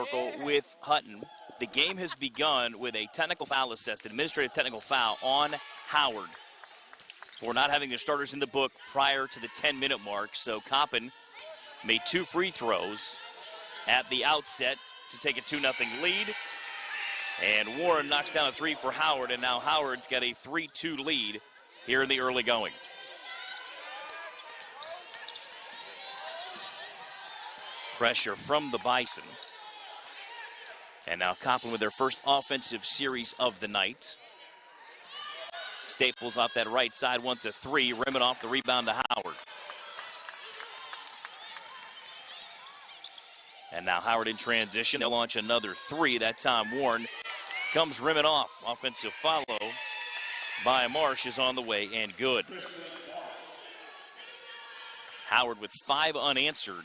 circle with Hutton. The game has begun with a technical foul assessed, administrative technical foul on Howard for not having their starters in the book prior to the 10-minute mark. So Coppin made 2 free throws at the outset to take a 2-0 lead. And Warren knocks down a 3 for Howard, and now Howard's got a 3-2 lead here in the early going. Pressure from the Bison. And now Coppin with their first offensive series of the night. Staples off that right side wants a 3, rimming off the rebound to Howard. And now Howard in transition. They'll launch another 3. That time Warren comes rimming off. Offensive follow by Marsh is on the way and good. Howard with 5 unanswered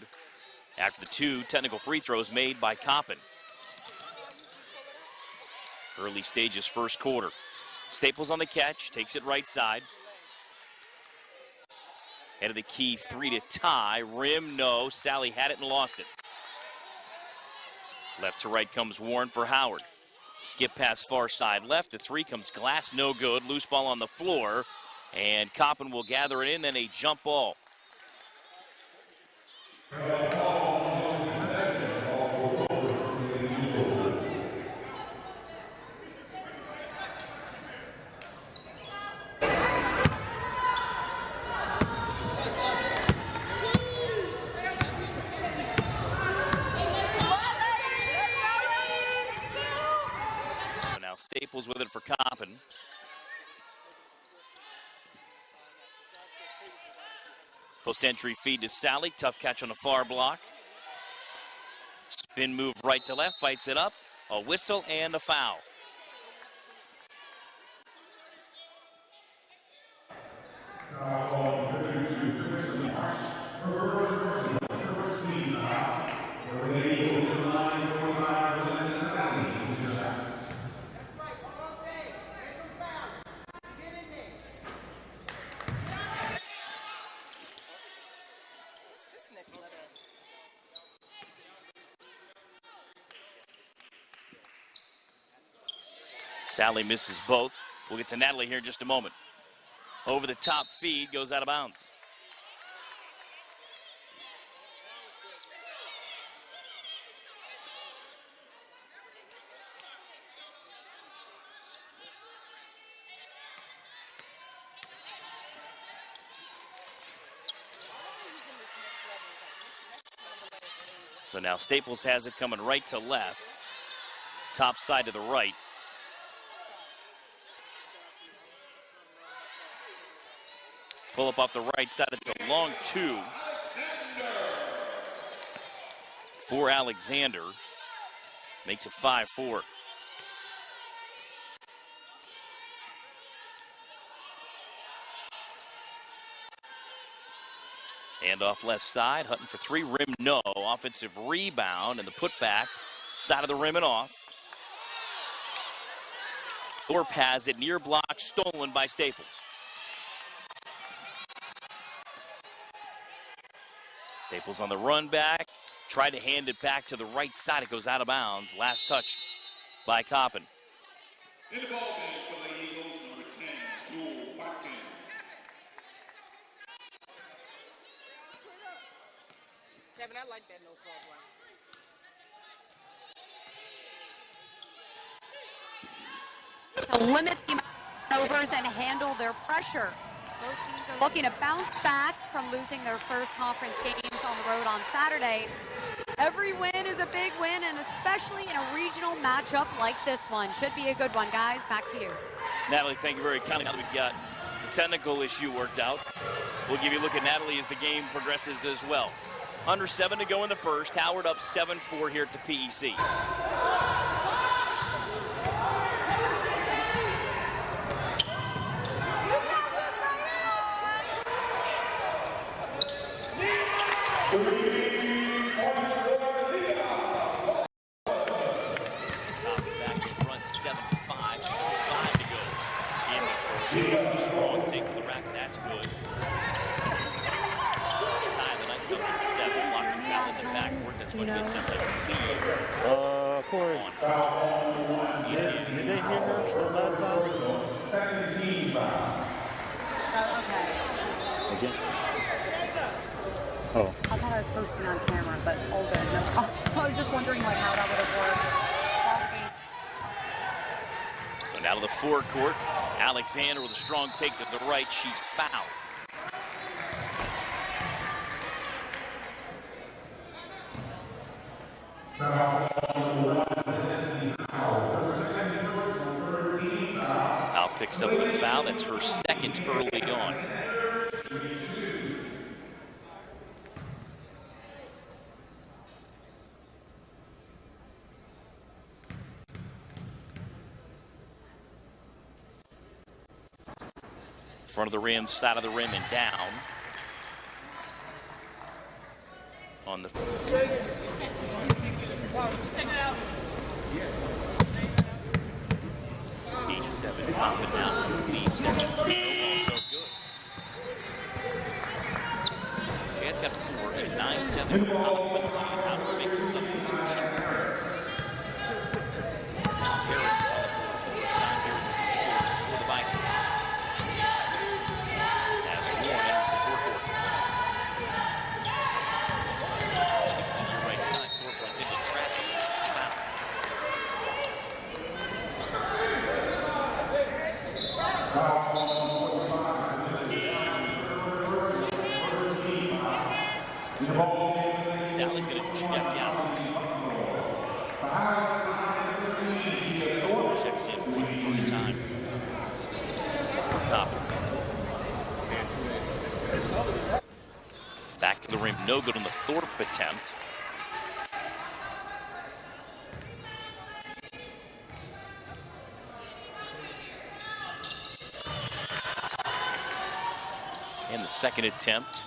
after the 2 technical free throws made by Coppin. Early stages first quarter. Staples on the catch, takes it right side. Head of the key 3 to tie. Rim, no. Sally had it and lost it. Left to right comes Warren for Howard. Skip pass far side left. The 3 comes glass, no good. Loose ball on the floor. And Coppin will gather it in, then a jump ball. Staples with it for Coppin. Post entry feed to Sally. Tough catch on the far block. Spin move right to left. Fights it up. A whistle and a foul. Sally misses both. We'll get to Natalie here in just a moment. Over the top feed, goes out of bounds. So now Staples has it coming right to left. Top side to the right. Pull up off the right side. It's a long 2 for Alexander. Makes it 5-4. Hand off left side. Hutton for 3. Rim, no. Offensive rebound and the putback. Side of the rim and off. Thorpe has it. Near block stolen by Staples. Staples on the run back. Tried to hand it back to the right side. It goes out of bounds. Last touch by Coppin. In the ball game for the Eagles, number 10, Jewel Watkins. Kevin, I like that no call one. To limit the overs and handle their pressure. Both teams are looking to bounce back from losing their first conference games on the road on Saturday. Every win is a big win, and especially in a regional matchup like this one. Should be a good one, guys. Back to you. Natalie, thank you very kindly. Now that we've got the technical issue worked out, we'll give you a look at Natalie as the game progresses as well. Under 7 to go in the first. Howard up 7-4 here at the PEC. Strong take to the rack, that's good. First time the night comes at 7. Lockman's out in the backcourt. That's what makes us like a lead. court. Did they hear her the last time? Okay. Again? Oh. I thought I was supposed to be on camera, but all good. No, I was just wondering like how that would have worked. So now to the forecourt. Alexander with a strong take to the right. She's fouled. Al picks up the foul. That's her second early on. Front of the rim, side of the rim, and down. On the 8-7 Coppin now lead section. Also good. Jazz got 4 and 9-7. Howard makes a substitution. Harris is on the floor for the first time here in the first quarter for the Bison. As Warren enters the forecourt. Skip to the right side. Thorpe runs into traffic. She's fouled. Sally's going to check out. Checks in for the first time for Coppin. Back to the rim, no good on the Thorpe attempt. And the second attempt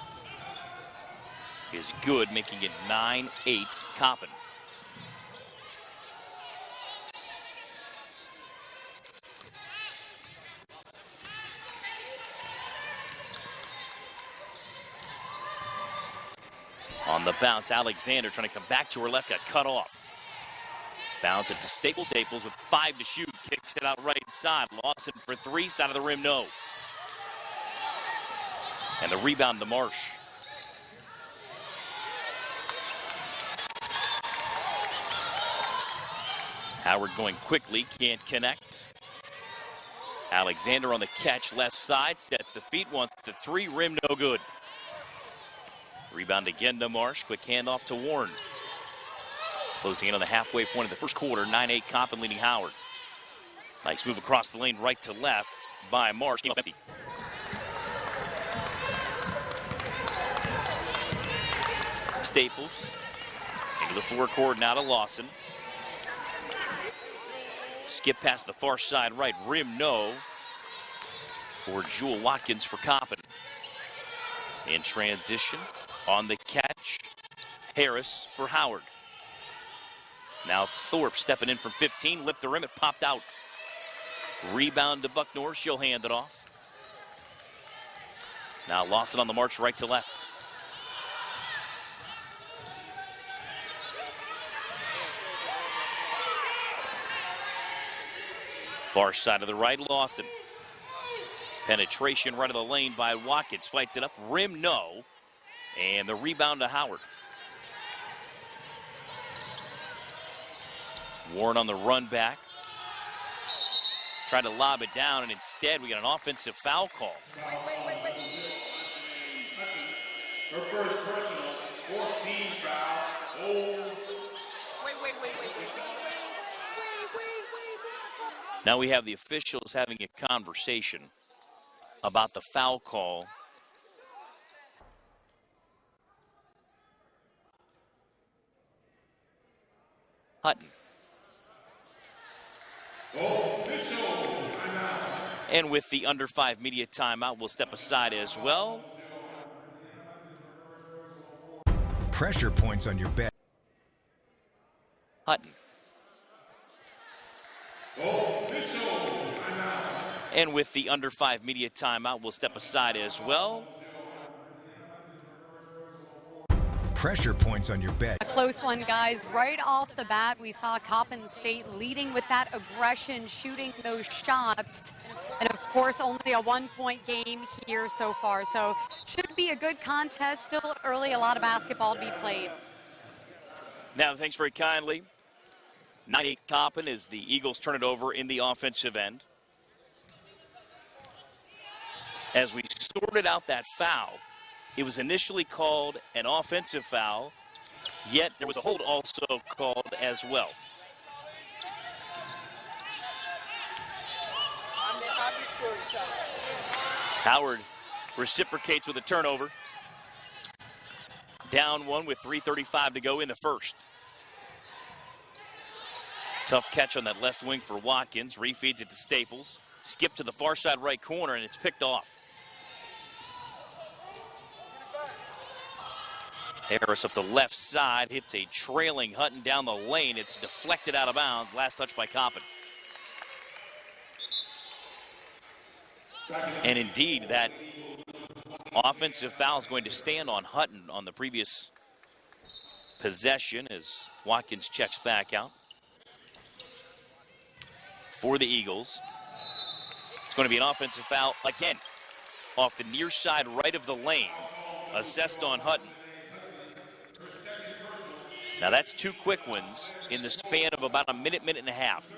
is good, making it 9-8 Coppin. On the bounce, Alexander trying to come back to her left, got cut off. Bounce it to Staples. Staples with 5 to shoot, kicks it out right side. Lawson for 3, side of the rim, no. And the rebound to Marsh. Howard going quickly, can't connect. Alexander on the catch, left side, sets the feet, wants the 3, rim no good. Rebound again to Marsh, quick handoff to Warren. Closing in on the halfway point of the first quarter, 9-8 Coppin leading Howard. Nice move across the lane, right to left by Marsh. Empty. Staples into the forecourt, now to Lawson. Skip past the far side right, rim no for Jewel Watkins for Coppin. In transition, on the catch, Harris for Howard. Now Thorpe stepping in from 15, lipped the rim, it popped out. Rebound to Bucknor, she'll hand it off. Now Lawson on the march right to left. Far side of the right, Lawson. Penetration right of the lane by Watkins. Fights it up, rim no. And the rebound to Howard. Warren on the run back. Tried to lob it down, and instead we got an offensive foul call. Her first personal, 14 foul. Oh. Now we have the officials having a conversation about the foul call. Hutton. And with the under 5 media timeout, we'll step aside as well. Pressure points on your bet. Hutton. And with the under 5 media timeout, we'll step aside as well. Pressure points on your bet. A close one, guys. Right off the bat, we saw Coppin State leading with that aggression, shooting those shots. And, of course, only a one-point game here so far. So should be a good contest. Still early, a lot of basketball to be played. Now, thanks very kindly. 9-8 Coppin as the Eagles turn it over in the offensive end. As we sorted out that foul, it was initially called an offensive foul, yet there was a hold also called as well. Howard reciprocates with a turnover. Down one with 3:35 to go in the first. Tough catch on that left wing for Watkins. Refeeds it to Staples. Skip to the far side right corner, and it's picked off. Harris up the left side, hits a trailing Hutton down the lane. It's deflected out of bounds. Last touch by Coppin. And indeed, that offensive foul is going to stand on Hutton on the previous possession as Watkins checks back out. For the Eagles, it's going to be an offensive foul again off the near side right of the lane. Assessed on Hutton. Now that's two quick ones in the span of about a minute and a half.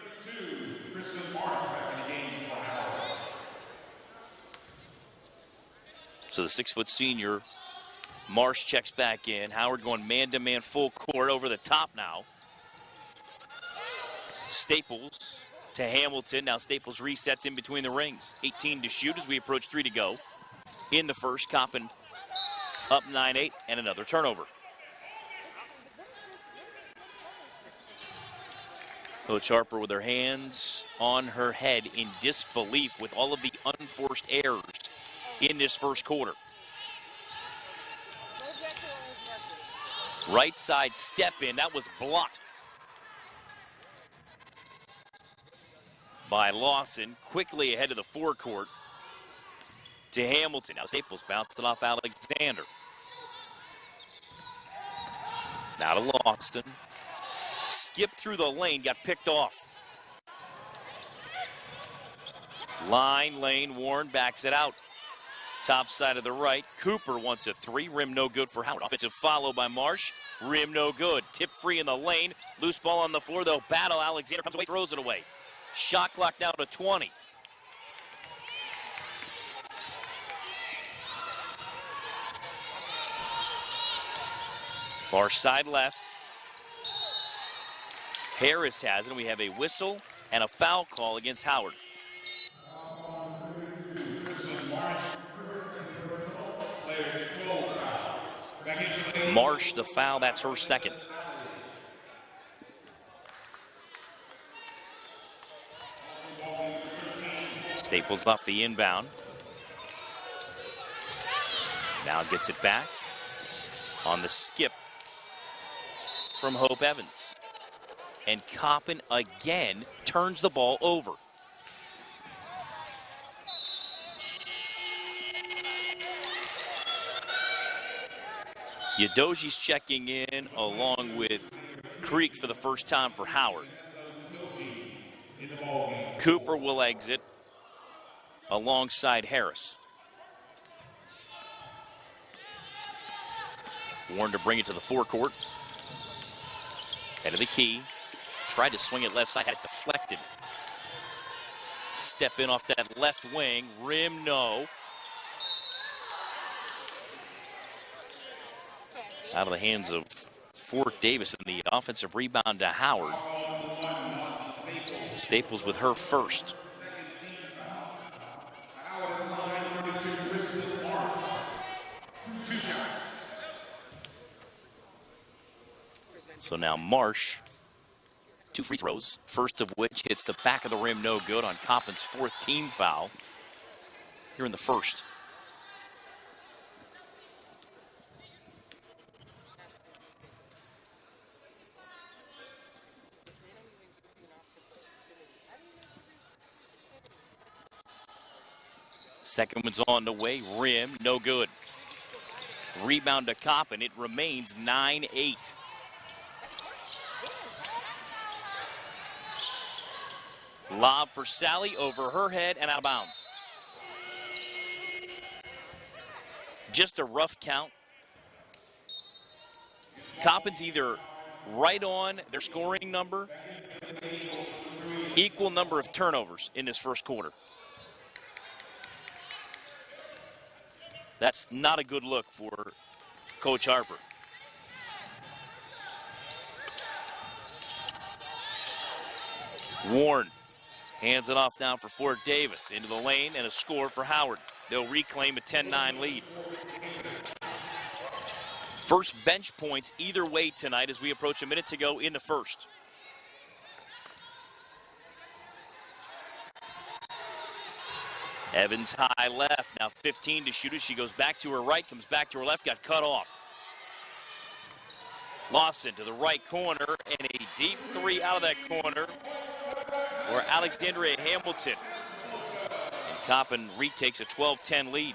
So the 6-foot senior, Marsh checks back in. Howard going man-to-man full court over the top now. Staples to Hamilton. Now Staples resets in between the rings. 18 to shoot as we approach 3 to go. In the first, Coppin up 9-8 and another turnover. Coach Harper with her hands on her head in disbelief with all of the unforced errors in this first quarter. Right side step in, that was blocked by Lawson. Quickly ahead of the forecourt to Hamilton. Now Staples bounced it off Alexander. Now to Lawson. Skipped through the lane, got picked off. Lane, Warren backs it out. Top side of the right, Cooper wants a three. Rim no good for Howard. Offensive follow by Marsh. Rim no good. Tip free in the lane. Loose ball on the floor, though. Battle. Alexander comes away, throws it away. Shot clock now to 20. Far side left. Harris has it. We have a whistle and a foul call against Howard. Marsh, the foul, that's her second. Staples off the inbound. Now gets it back on the skip from Hope Evans. And Coppin again turns the ball over. Yadoji's checking in along with Creek for the first time for Howard. Cooper will exit alongside Harris. Warren to bring it to the forecourt. Head of the key. Tried to swing it left side, had it deflected. Step in off that left wing. Rim, no. Out of the hands of Fort Davis, and the offensive rebound to Howard. Staples with her first. So now Marsh, 2 free throws, first of which hits the back of the rim, no good on Coppin's 4th team foul here in the first. Second one's on the way, rim, no good. Rebound to Coppin. It remains 9-8. Lob for Sally over her head and out of bounds. Just a rough count. Coppin's either right on their scoring number, equal number of turnovers in this first quarter. That's not a good look for Coach Harper. Warren hands it off now for Fort Davis. Into the lane and a score for Howard. They'll reclaim a 10-9 lead. First bench points either way tonight as we approach a minute to go in the first. Evans high left, now 15 to shoot as she goes back to her right, comes back to her left, got cut off. Lawson to the right corner, and a deep three out of that corner for Alexandria Hamilton. And Coppin retakes a 12-10 lead.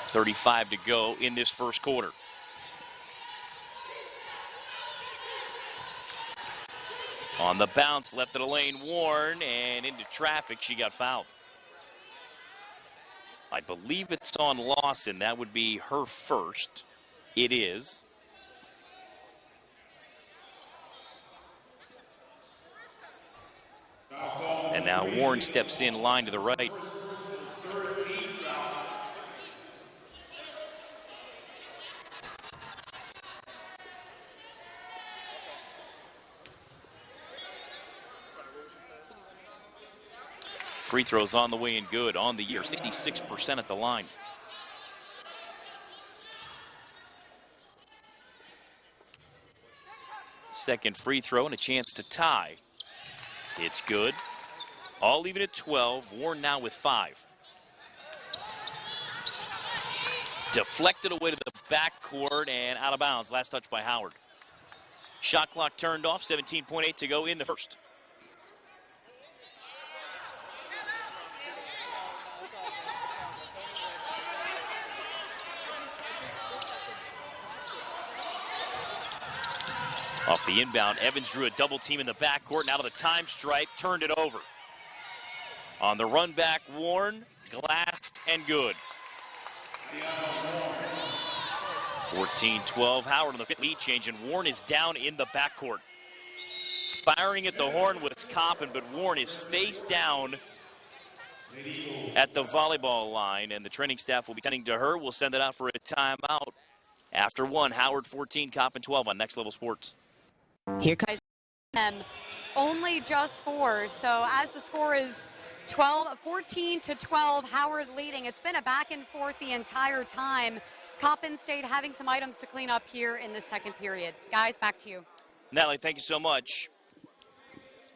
35 to go in this first quarter. On the bounce, left of the lane, Warren, and into traffic, she got fouled. I believe it's on Lawson. That would be her first. It is. And now Warren steps in line to the right. Free throws on the way and good on the year, 66% at the line. Second free throw and a chance to tie. It's good. All even at 12. Warren now with 5. Deflected away to the backcourt and out of bounds. Last touch by Howard. Shot clock turned off. 17.8 to go in the first. Off the inbound, Evans drew a double team in the backcourt, and out of the time stripe, turned it over. On the run back, Warren, glassed and good. 14-12, Howard on the lead change, and Warren is down in the backcourt. Firing at the horn was Coppin, but Warren is face down at the volleyball line, and the training staff will be tending to her. We'll send it out for a timeout. After one, Howard 14, Coppin 12 on Next Level Sports. Here comes them, only just 4. So as the score is 14-12, Howard leading. It's been a back and forth the entire time. Coppin State having some items to clean up here in the second period. Guys, back to you. Natalie, thank you so much.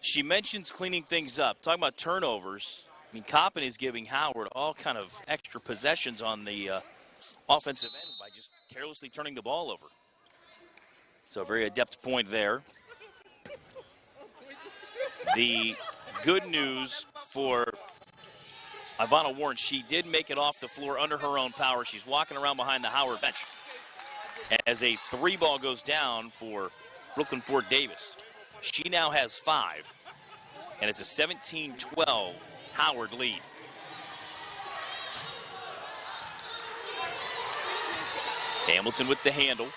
She mentions cleaning things up. Talking about turnovers, I mean, Coppin is giving Howard all kind of extra possessions on the offensive end by just carelessly turning the ball over. So a very adept point there. The good news for Ivana Warren, she did make it off the floor under her own power. She's walking around behind the Howard bench as a 3-ball goes down for Brooklyn Fort Davis. She now has 5, and it's a 17-12 Howard lead. Hamilton with the handle.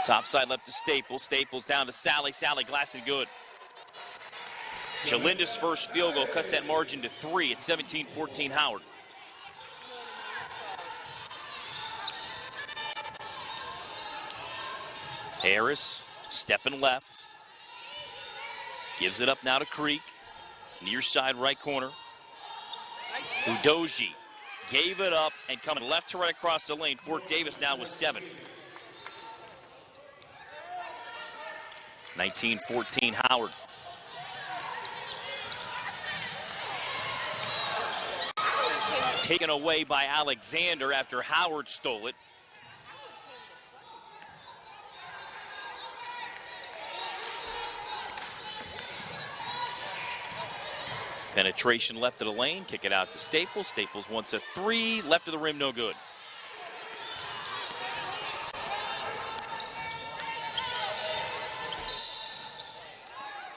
Top side left to Staples. Staples down to Sally. Sally glass and good. Chalinda's first field goal cuts that margin to 3 at 17-14 Howard. Harris stepping left. Gives it up now to Creek. Near side right corner. Udoji gave it up and coming left to right across the lane. Fort Davis now with 7. 19-14 Howard. Taken away by Alexander after Howard stole it. Penetration left of the lane, kick it out to Staples. Staples wants a three, left of the rim, no good.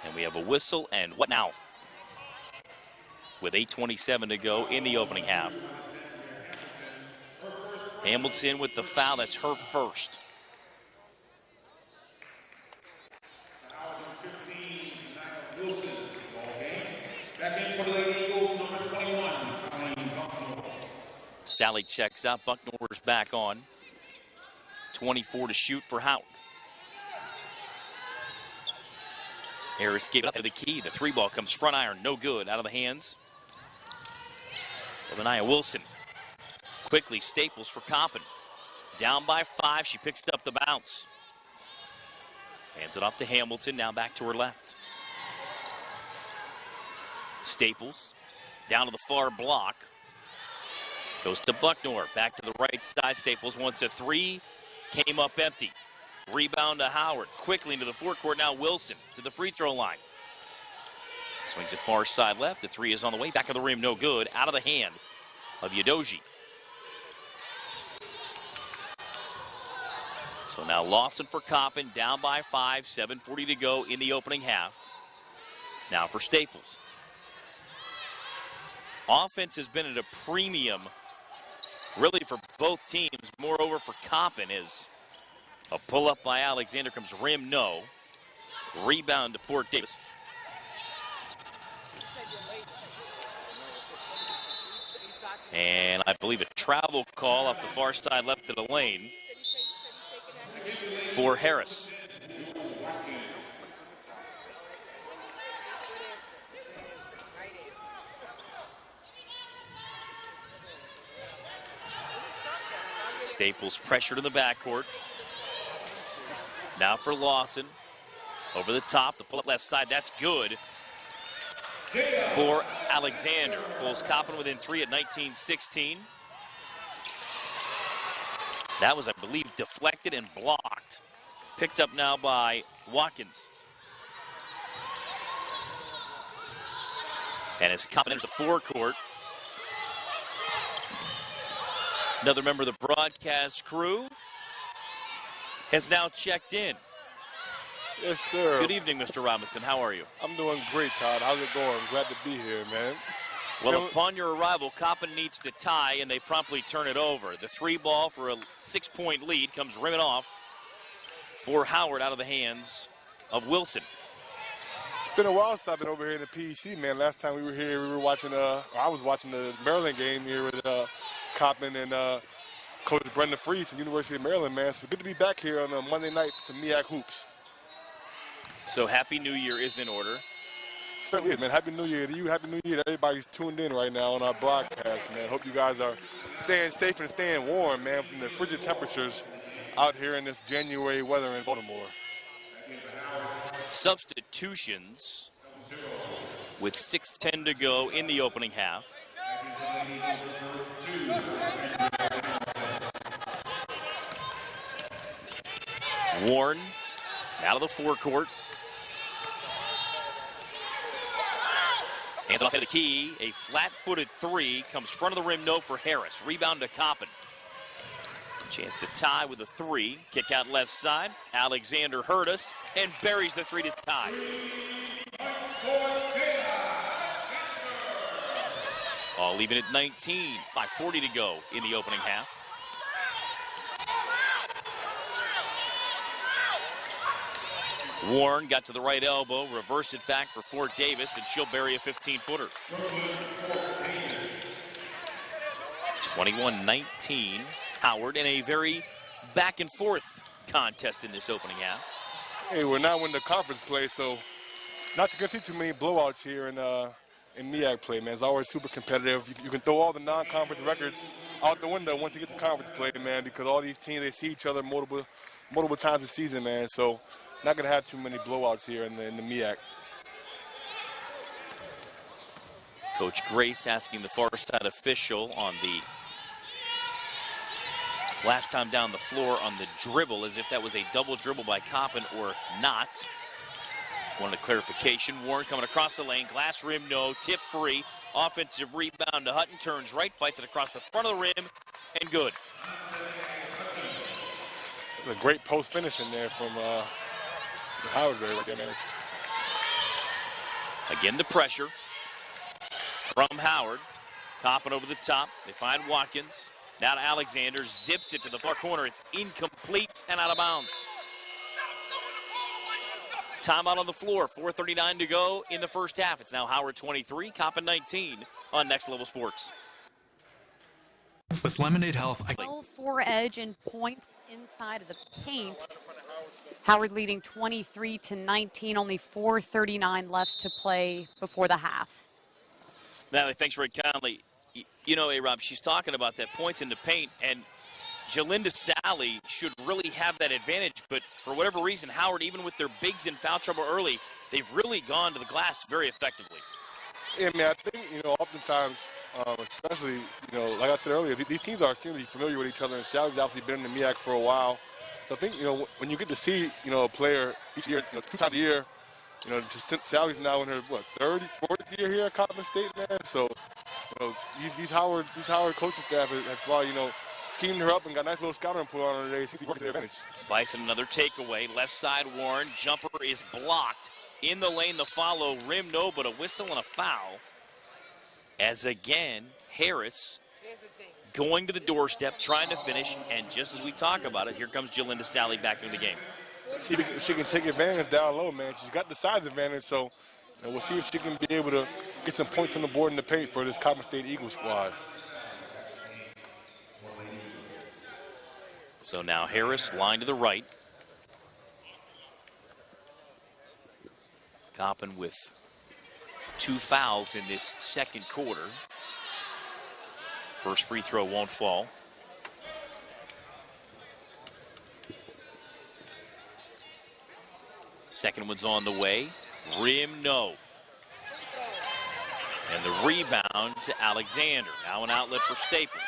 And we have a whistle, and what now? With 8:27 to go in the opening half. Hamilton with the foul, that's her first. Sally checks out, Bucknor's back on. 24 to shoot for Howard. Harris gave it up to the key. The three ball comes front iron, no good, out of the hands of Anaya Wilson. Quickly, Staples for Coppin. Down by 5, she picks up the bounce. Hands it off to Hamilton, now back to her left. Staples, down to the far block. Goes to Bucknor, back to the right side. Staples wants a three, came up empty. Rebound to Howard, quickly into the forecourt. Now Wilson to the free throw line. Swings it far side left. The three is on the way. Back of the rim, no good. Out of the hand of Yadoji. So now Lawson for Coppin, down by 5, 7:40 to go in the opening half. Now for Staples. Offense has been at a premium, really, for both teams. Moreover, for Coppin is a pull-up by Alexander, comes rim, no. Rebound to Fort Davis. And I believe a travel call off the far side left of the lane for Harris. Staples pressured in the backcourt. Now for Lawson. Over the top, the pull-up left side, that's good for Alexander. Pulls Coppin within 3 at 19-16. That was, I believe, deflected and blocked. Picked up now by Watkins. And as Coppin enters the forecourt, another member of the broadcast crew has now checked in. Yes, sir. Good evening, Mr. Robinson. How are you? I'm doing great, Todd. How's it going? Glad to be here, man. Well, upon your arrival, Coppin needs to tie, and they promptly turn it over. The three ball for a 6-point lead comes rimming off for Howard out of the hands of Wilson. It's been a while since I've been over here in the PEC, man. Last time we were here, we were watching, I was watching the Maryland game here with Coppin and Coach Brendan Freese at University of Maryland, man. So good to be back here on a Monday night to MEAC Hoops. So Happy New Year is in order. Certainly, man. Happy New Year to you. Happy New Year to everybody's tuned in right now on our broadcast, man. Hope you guys are staying safe and staying warm, man, from the frigid temperatures out here in this January weather in Baltimore. Substitutions with 6:10 to go in the opening half. Warren out of the forecourt. Hands off at the key. A flat-footed three comes front of the rim, no for Harris. Rebound to Coppin. Chance to tie with a three. Kick out left side. Alexander heard us and buries the three to tie. All even at 19. 5:40 to go in the opening half. Warren got to the right elbow, reversed it back for Fort Davis, and she'll bury a 15-footer. 21-19, Howard in a very back-and-forth contest in this opening half. Hey, we're now in the conference play, so not to see too many blowouts here in MEAC play, man. It's always super competitive. You can throw all the non-conference records out the window once you get to conference play, man, because all these teams, they see each other multiple times a season, man. So not going to have too many blowouts here in the MEAC. Coach Grace asking the far side official on the last time down the floor on the dribble, as if that was a double dribble by Coppin or not. Wanted a clarification. Warren coming across the lane. Glass rim, no. Tip free. Offensive rebound to Hutton. Turns right. Fights it across the front of the rim. And good. A great post finish in there from Howard right there, man. Again, the pressure from Howard. Coppin over the top. They find Watkins. Now to Alexander. Zips it to the far corner. It's incomplete and out of bounds. Timeout on the floor. 4:39 to go in the first half. It's now Howard 23, Coppin 19 on Next Level Sports. With Lemonade Health, 12-4 edge and points inside of the paint. Howard leading 23-19. Only 4:39 left to play before the half. Natalie, thanks very kindly. You know, A-Rob, she's talking about that points in the paint, and Jalinda Sally should really have that advantage, but for whatever reason, Howard, even with their bigs in foul trouble early, they've really gone to the glass very effectively. Yeah, man, I think, oftentimes, especially, like I said earlier, these teams are extremely familiar with each other, and Sally's obviously been in the MEAC for a while. So I think, when you get to see, a player each year, 2 times a year, just since Sally's now in her, third, fourth year here at Coppin State, man. So, these Howard coaching staff have probably, schemed her up and got a nice little scouting report on her today. Seems to work to their advantage. Bison, another takeaway. Left side, Warren. Jumper is blocked. In the lane, the follow. Rim, no, but a whistle and a foul. As again, Harris going to the doorstep, trying to finish, and just as we talk about it, here comes Jalinda Sally back into the game. See if she can take advantage down low, man. She's got the size advantage, so we'll see if she can be able to get some points on the board in the paint for this Coppin State Eagles squad. So now Harris, line to the right. Coppin with 2 fouls in this second quarter. First free throw won't fall. Second one's on the way. Rim, no. And the rebound to Alexander. Now an outlet for Staples.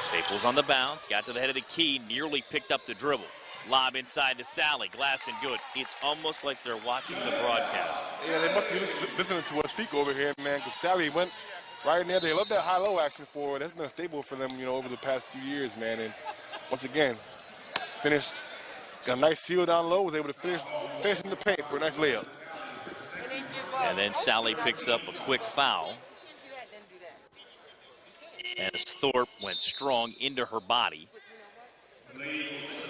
Staples on the bounce, got to the head of the key, nearly picked up the dribble. Lob inside to Sally, glass and good. It's almost like they're watching the broadcast. Yeah, they must be listening to us speak over here, man, because Sally went right in there. They love that high-low action forward. That's been a staple for them, over the past few years, man. And once again, finished, got a nice seal down low, was able to finish in the paint for a nice layup. And then Sally picks up a quick foul. As Thorpe went strong into her body.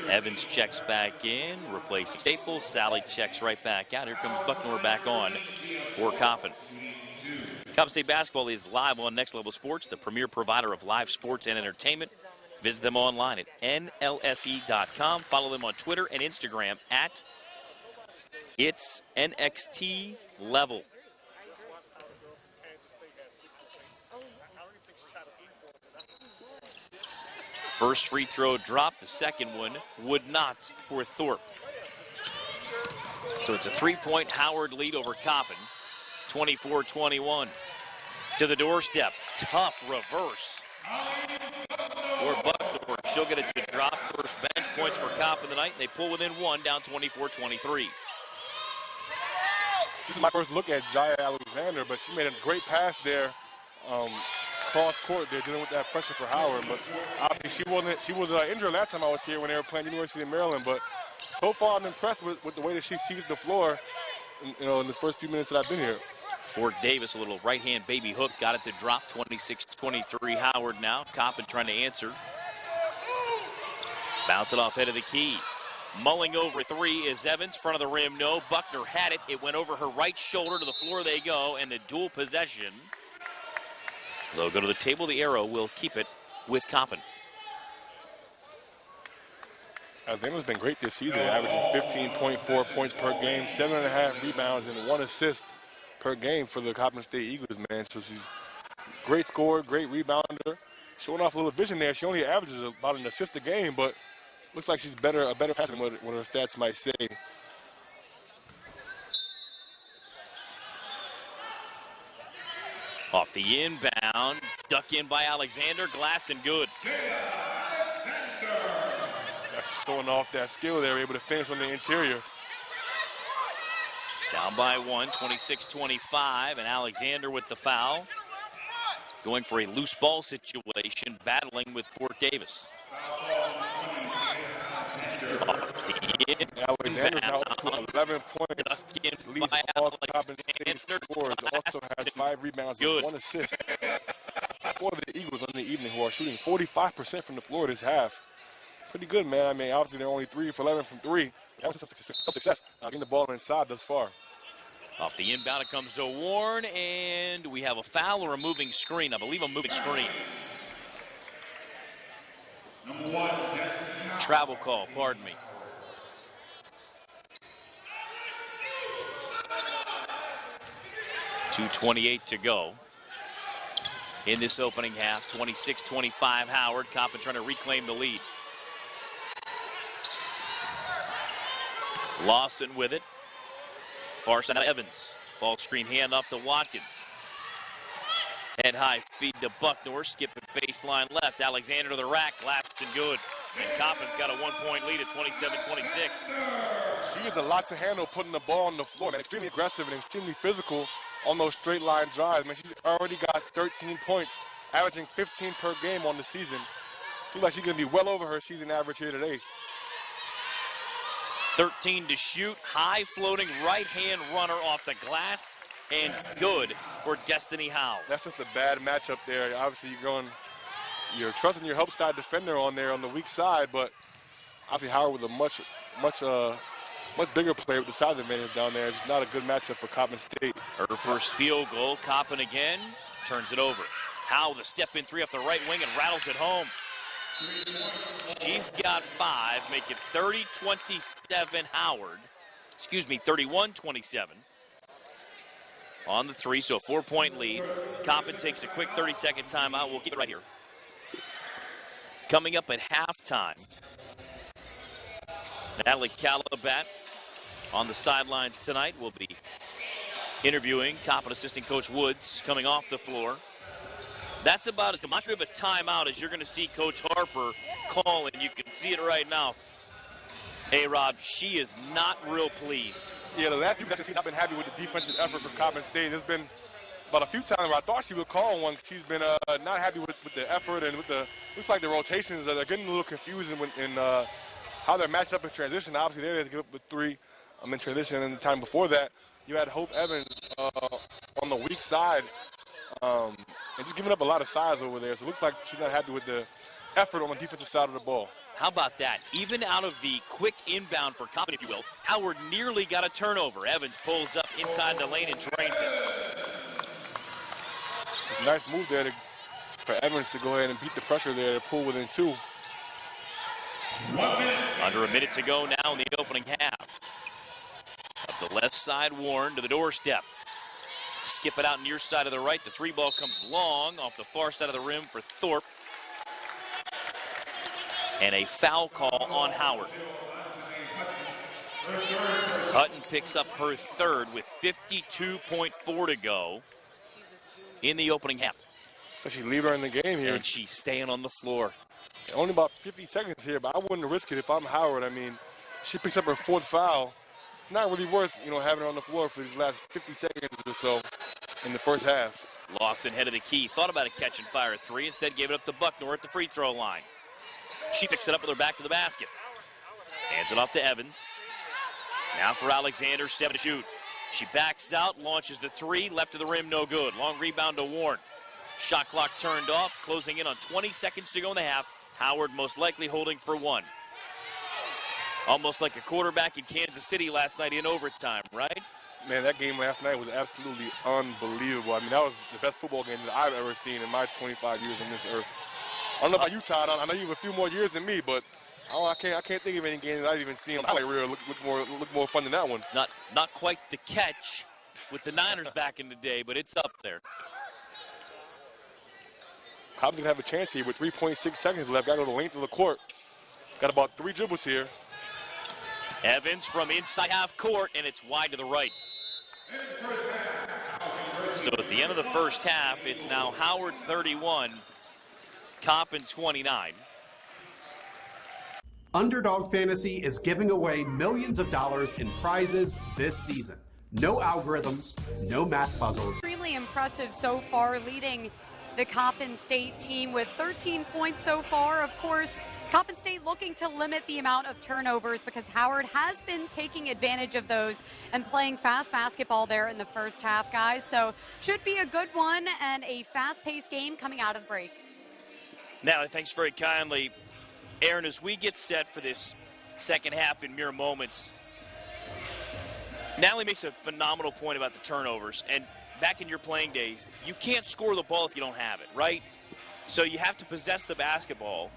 Evans checks back in, replacing Staples. Sally checks right back out. Here comes Bucknor back on for Coppin. Coppin State basketball is live on Next Level Sports, the premier provider of live sports and entertainment. Visit them online at nlse.com. Follow them on Twitter and Instagram at It's NXT Level. First free throw dropped. The second one would not for Thorpe. So it's a 3-point Howard lead over Coppin. 24-21. To the doorstep. Tough reverse for Buckthorpe. She'll get it to drop. First bench points for Coppin tonight. They pull within 1, down 24-23. This is my first look at Jaya Alexander, but she made a great pass there. Cross court, they're dealing with that pressure for Howard, but obviously she was injured last time I was here when they were playing University of Maryland. But so far, I'm impressed with the way that she sees the floor, in the first few minutes that I've been here. Fort Davis, a little right-hand baby hook, got it to drop. 26-23 Howard now. Coppin trying to answer. Bounce it off head of the key. Mulling over 3 is Evans. Front of the rim, no. Buckner had it. It went over her right shoulder. To the floor they go, and the dual possession. They'll go to the table. The arrow will keep it with Coppin. Alexander's been great this season, averaging 15.4 points per game, 7.5 rebounds, and 1 assist per game for the Coppin State Eagles, man. So she's a great scorer, great rebounder. Showing off a little vision there. She only averages about an assist a game, but looks like she's a better passer than what her stats might say. Off the inbound, duck in by Alexander, glass and good. throwing off that skill. They were able to finish on the interior. Down by one, 26-25, and Alexander with the foul. Going for a loose ball situation, battling with Fort Davis. Alexander's now up to 11 points. Leads all Coppin State scores. Also has 5 rebounds and 1 assist. For the Eagles on the evening, who are shooting 45% from the floor this half. Pretty good, man. I mean, obviously they're only 3 for 11 from 3. That was some success getting the ball inside thus far. Off the inbound, it comes to Warren, and we have a foul or a moving screen. I believe a moving screen. Travel call, pardon me. .2:28 to go in this opening half. 26-25 Howard. Coppin trying to reclaim the lead. Lawson with it. Far side Evans. Ball screen handoff to Watkins. Head high feed to Bucknor. Skip it baseline left. Alexander to the rack. Last and good. And Coppin's got a 1-point lead at 27-26. She has a lot to handle putting the ball on the floor. Man, extremely aggressive and extremely physical on those straight line drives. Man, she's already got 13 points, averaging 15 per game on the season. Looks like she's going to be well over her season average here today. 13 to shoot. High floating right hand runner off the glass. And good for Destiny Howe. That's just a bad matchup there. Obviously, you're trusting your help side defender on there on the weak side, but obviously Howard with a much bigger player with the side advantage down there. It's not a good matchup for Coppin State. Her first field goal. Coppin again turns it over. Howe the step in 3 off the right wing and rattles it home. She's got 5, make it 30-27 Howard. Excuse me, 31-27. On the 3, so a 4-point lead. Coppin takes a quick 30-second timeout. We'll keep it right here. Coming up at halftime, Natalie Calabat on the sidelines tonight will be interviewing Coppin assistant coach Woods coming off the floor. That's about as demonstrative a timeout as you're going to see Coach Harper call, and you can see it right now. Hey, Rob, she is not real pleased. Yeah, the last few games she's not been happy with the defensive effort for Coppin State. There's been about a few times where I thought she would call one. She's been not happy with the effort and with the, looks like the rotations. They're getting a little confused in how they're matched up in transition. Obviously, they give up the 3 in transition, and the time before that, you had Hope Evans on the weak side. And just giving up a lot of size over there. So it looks like she's not happy with the effort on the defensive side of the ball. How about that? Even out of the quick inbound for Coppin, if you will, Howard nearly got a turnover. Evans pulls up inside the lane and drains it. Nice move there for Evans to go ahead and beat the pressure there to pull within 2. Under a minute to go now in the opening half. Up the left side, Warren to the doorstep. Skip it out near side of the right. The 3 ball comes long off the far side of the rim for Thorpe. And a foul call on Howard. Hutton picks up her 3rd with 52.4 to go in the opening half. So she's leaving her in the game here. And she's staying on the floor. Only about 50 seconds here, but I wouldn't risk it if I'm Howard. I mean, she picks up her 4th foul. Not really worth, having her on the floor for these last 50 seconds or so in the first half. Lawson head of the key. Thought about a catch and fire 3. Instead gave it up to Bucknor at the free throw line. She picks it up with her back to the basket. Hands it off to Evans. Now for Alexander, 7 to shoot. She backs out, launches the 3, left of the rim, no good. Long rebound to Warren. Shot clock turned off, closing in on 20 seconds to go in the half. Howard most likely holding for 1. Almost like a quarterback in Kansas City last night in overtime, right? Man, that game last night was absolutely unbelievable. I mean, that was the best football game that I've ever seen in my 25 years on this earth. I don't know about you, Todd. I know you have a few more years than me, but I can't think of any game that I've even seen on highlight reel look more fun than that one. Not quite the catch with the Niners back in the day, but it's up there. Cobb's gonna have a chance here with 3.6 seconds left. Got to go the length of the court. Got about 3 dribbles here. Evans from inside half court, and it's wide to the right. So at the end of the first half, it's now Howard 31, Coppin 29. Underdog Fantasy is giving away millions of dollars in prizes this season. No algorithms, no math puzzles. Extremely impressive so far, leading the Coppin State team with 13 points so far. Of course, Coppin State looking to limit the amount of turnovers because Howard has been taking advantage of those and playing fast basketball there in the first half, guys. So should be a good one and a fast-paced game coming out of the break. Natalie, thanks very kindly. Aaron, as we get set for this second half in mere moments, Natalie makes a phenomenal point about the turnovers. And back in your playing days, you can't score the ball if you don't have it, right? So you have to possess the basketball,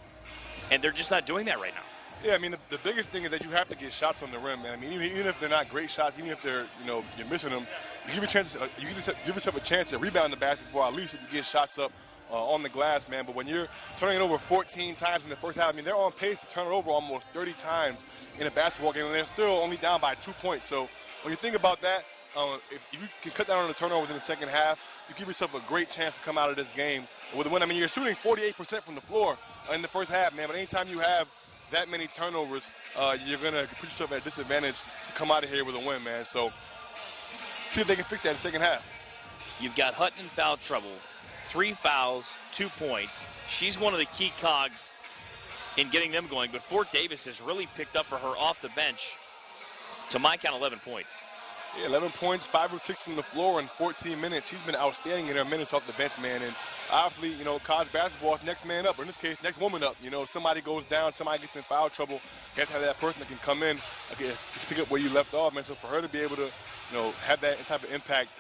and they're just not doing that right now. Yeah, I mean, the biggest thing is that you have to get shots on the rim, man. I mean, even if they're not great shots, even if they're, you're missing them, you give yourself a chance to rebound the basketball, at least if you get shots up on the glass, man. But when you're turning it over 14 times in the first half, I mean, they're on pace to turn it over almost 30 times in a basketball game, and they're still only down by 2 points. So when you think about that, if you can cut down on the turnovers in the second half, you give yourself a great chance to come out of this game with a win. I mean, you're shooting 48% from the floor in the first half, man. But anytime you have that many turnovers, you're going to put yourself at a disadvantage to come out of here with a win, man. So see if they can fix that in the second half. You've got Hutton in foul trouble. 3 fouls, 2 points. She's one of the key cogs in getting them going, but Fort Davis has really picked up for her off the bench. To my count, 11 points. Yeah, 11 points, 5 of 6 from the floor in 14 minutes. She's been outstanding in her minutes off the bench, man. And obviously, college basketball is next man up, or in this case, next woman up. If somebody goes down, somebody gets in foul trouble, you have to have that person that can come in, pick up where you left off, man. So for her to be able to, have that type of impact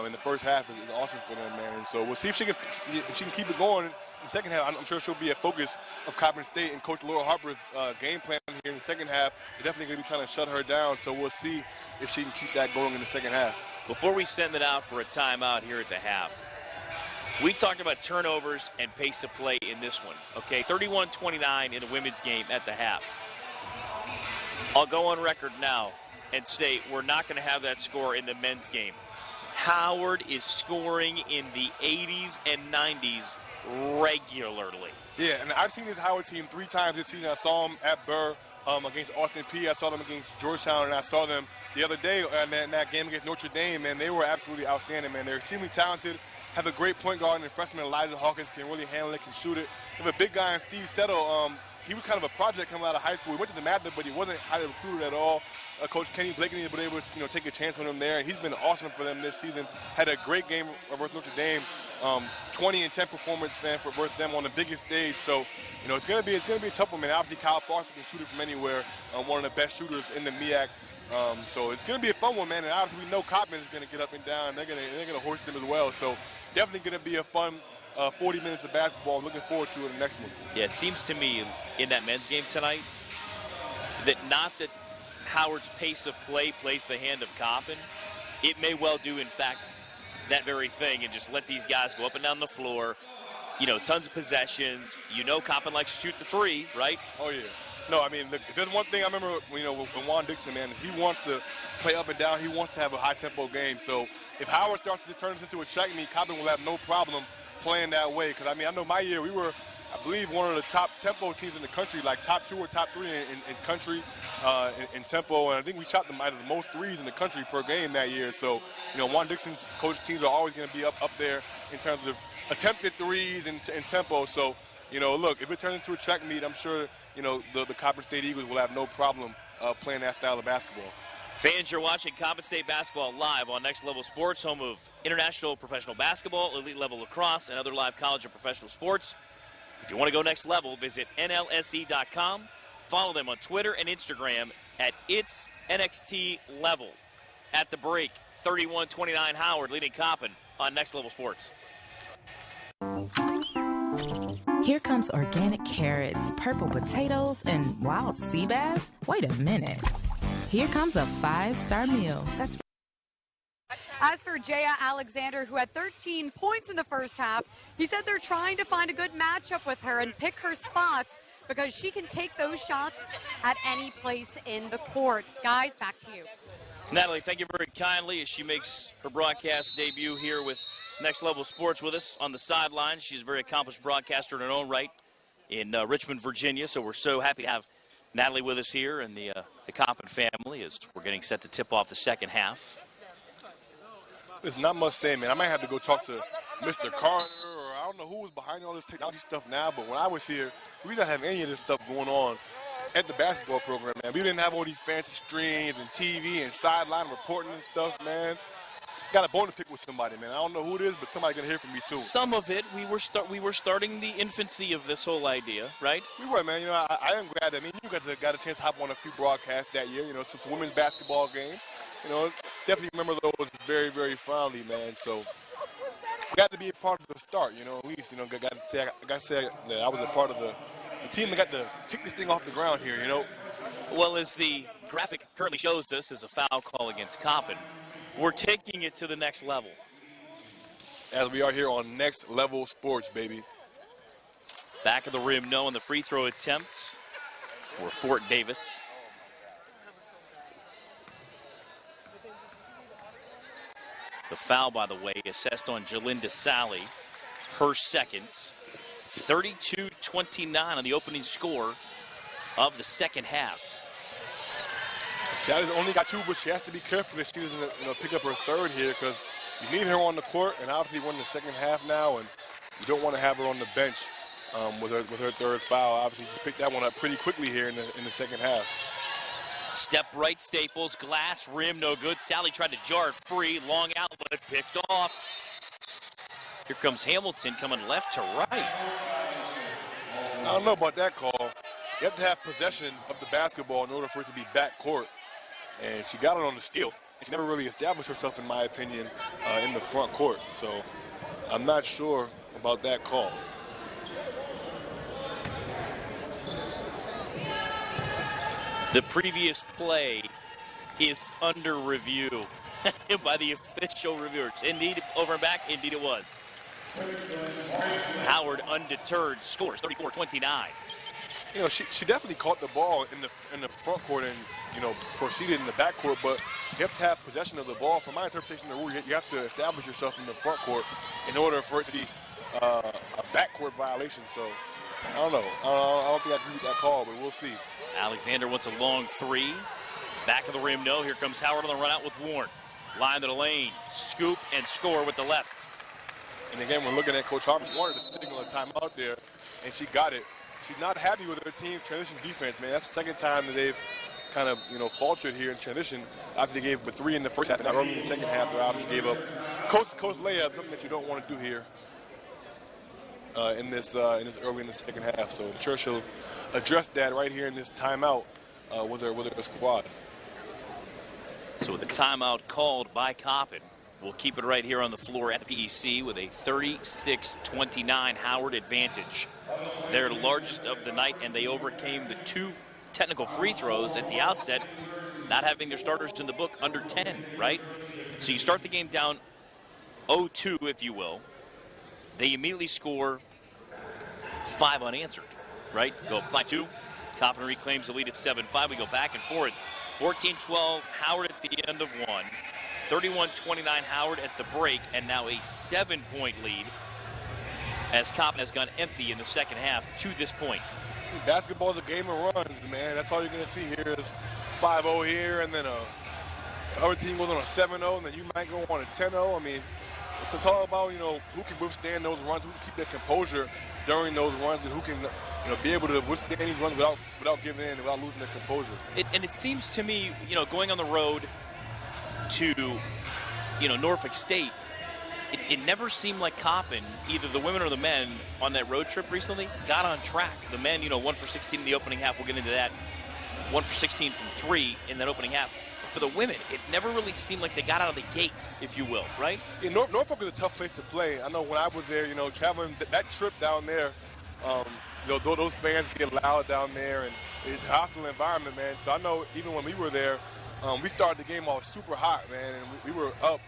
in the first half is awesome for them, man. And so we'll see if she can keep it going in the second half. I'm sure she'll be a focus of Coppin State and Coach Laura Harper's game plan here in the second half. They're definitely going to be trying to shut her down. So we'll see if she can keep that going in the second half. Before we send it out for a timeout here at the half, we talked about turnovers and pace of play in this one. Okay, 31-29 in the women's game at the half. I'll go on record now and say we're not going to have that score in the men's game. Howard is scoring in the 80s and 90s regularly. Yeah, and I've seen this Howard team 3 times this season. I saw them at Burr against Austin Peay. I saw them against Georgetown, and I saw them the other day in that game against Notre Dame, and they were absolutely outstanding, man. They're extremely talented, have a great point guard, and freshman Elijah Hawkins can really handle it, can shoot it. They have a big guy in Steve Settle. He was kind of a project coming out of high school. He went to the Mather, but he wasn't highly recruited at all. Coach Kenny Blakeney has been able to take a chance on him there, and he's been awesome for them this season. Had a great game versus Notre Dame, 20-10 performance, man, for versus them on the biggest stage. So, it's gonna be a tough one, man. Obviously, Kyle Foster can shoot it from anywhere, one of the best shooters in the MEAC. So it's gonna be a fun one, man. And obviously, we know Coppin is gonna get up and down. They're gonna horse them as well. So definitely gonna be a fun 40 minutes of basketball. Looking forward to it in the next one. Yeah, it seems to me in that men's game tonight that not that Howard's pace of play plays the hand of Coppin. It may well do, in fact, that very thing and just let these guys go up and down the floor. Tons of possessions. Coppin likes to shoot the 3, right? Oh, yeah. No, I mean, if there's one thing I remember, with Juan Dixon, man, he wants to play up and down. He wants to have a high-tempo game. So if Howard starts to turn this into a track meet, Coppin will have no problem playing that way. Because, I know my year, we were, I believe, one of the top tempo teams in the country, like top 2 or top 3 in country in tempo. And I think we shot them out of the most threes in the country per game that year. So, Juan Dixon's coach teams are always going to be up there in terms of attempted threes and tempo. So, look, if it turns into a track meet, I'm sure, the Coppin State Eagles will have no problem playing that style of basketball. Fans, you're watching Coppin State basketball live on Next Level Sports, home of international professional basketball, elite level lacrosse, and other live college and professional sports. If you want to go next level, visit NLSE.com. Follow them on Twitter and Instagram at It's NXT Level. At the break, 31-29 Howard leading Coppin on Next Level Sports. Here comes organic carrots, purple potatoes, and wild sea bass. Wait a minute. Here comes a 5-star meal. That's As for Jaya Alexander, who had 13 points in the first half, he said they're trying to find a good matchup with her and pick her spots because she can take those shots at any place in the court. Guys, back to you. Natalie, thank you very kindly as she makes her broadcast debut here with Next Level Sports with us on the sidelines. She's a very accomplished broadcaster in her own right in Richmond, Virginia, so we're so happy to have Natalie with us here and the Coppin family as we're getting set to tip off the second half. There's not much saying, man. I might have to go talk to Mr. Carter, or I don't know who was behind all this technology stuff now, but when I was here, we didn't have any of this stuff going on at the basketball program, man. We didn't have all these fancy streams and TV and sideline reporting and stuff, man. Got a bone to pick with somebody, man. I don't know who it is, but somebody's gonna hear from me soon. Some of it, we were starting the infancy of this whole idea, right? We were, man. You know, I am glad. I mean, you guys got a chance to hop on a few broadcasts that year. You know, some women's basketball games. You know, definitely remember those very, very fondly, man. So, we got to be a part of the start. You know, at least, you know, I got to say that I was a part of the team that got to kick this thing off the ground here. You know. Well, as the graphic currently shows us, as a foul call against Coppin. We're taking it to the next level. As we are here on Next Level Sports, baby. Back of the rim, no on the free throw attempts for Fort Davis. The foul, by the way, assessed on Jalinda Sally, her second. 32-29 on the opening score of the second half. Sally's only got 2, but she has to be careful that she doesn't pick up her third here, because you need her on the court, and obviously we're in the second half now, and you don't want to have her on the bench with her third foul. Obviously, she picked that one up pretty quickly here in the second half. Step right, Staples, glass, rim, no good. Sally tried to jar it free, long outlet, picked off. Here comes Hamilton coming left to right. I don't know about that call. You have to have possession of the basketball in order for it to be back court. And she got it on the steal. She never really established herself, in my opinion, in the front court. So I'm not sure about that call. The previous play is under review by the official reviewers. Indeed, over and back, indeed it was. Howard, undeterred, scores 34-29. You know, she definitely caught the ball in the front court and, you know, proceeded in the back court, but you have to have possession of the ball. From my interpretation of the rule, you have to establish yourself in the front court in order for it to be a backcourt violation. So, I don't know. I don't think I agree with that call, but we'll see. Alexander wants a long three. Back of the rim, no. Here comes Howard on the run out with Warren. Line to the lane, scoop and score with the left. And again, we're looking at Coach Harper. She wanted to signal a timeout there, and she got it. She's not happy with her team's transition defense, man. That's the second time that they've kind of, you know, faltered here in transition. After they gave up 3 in the first half, and early in the second half, they obviously gave up coast-to-coast layup, something that you don't want to do here in this early in the second half. So I'm sure she'll address that right here in this timeout with her squad. So with the timeout called by Coppin, we'll keep it right here on the floor at the PEC with a 36-29 Howard advantage. Their largest of the night, and they overcame the 2 technical free throws at the outset, not having their starters in the book under 10, right? So you start the game down 0-2, if you will. They immediately score 5 unanswered, right? Go up 5-2. Coppin reclaims the lead at 7-5. We go back and forth. 14-12, Howard at the end of 1. 31-29 Howard at the break, and now a 7-point lead as Coppin has gone empty in the second half to this point. Basketball is a game of runs, man. That's all you're going to see here is 5-0 here, and then our team goes on a 7-0, and then you might go on a 10-0. I mean, it's all about, you know, who can withstand those runs, who can keep their composure during those runs, and who can, you know, be able to withstand these runs without giving in, without losing their composure. And it seems to me, you know, going on the road to, you know, Norfolk State, it never seemed like Coppin, either the women or the men, on that road trip recently, got on track. The men, you know, 1 for 16 in the opening half. We'll get into that. 1 for 16 from 3 in that opening half. But for the women, it never really seemed like they got out of the gate, if you will, right? Yeah, Norfolk is a tough place to play. I know when I was there, you know, traveling that trip down there, you know, those fans get loud down there, and it's a hostile environment, man. So I know even when we were there, we started the game off super hot, man, and we were up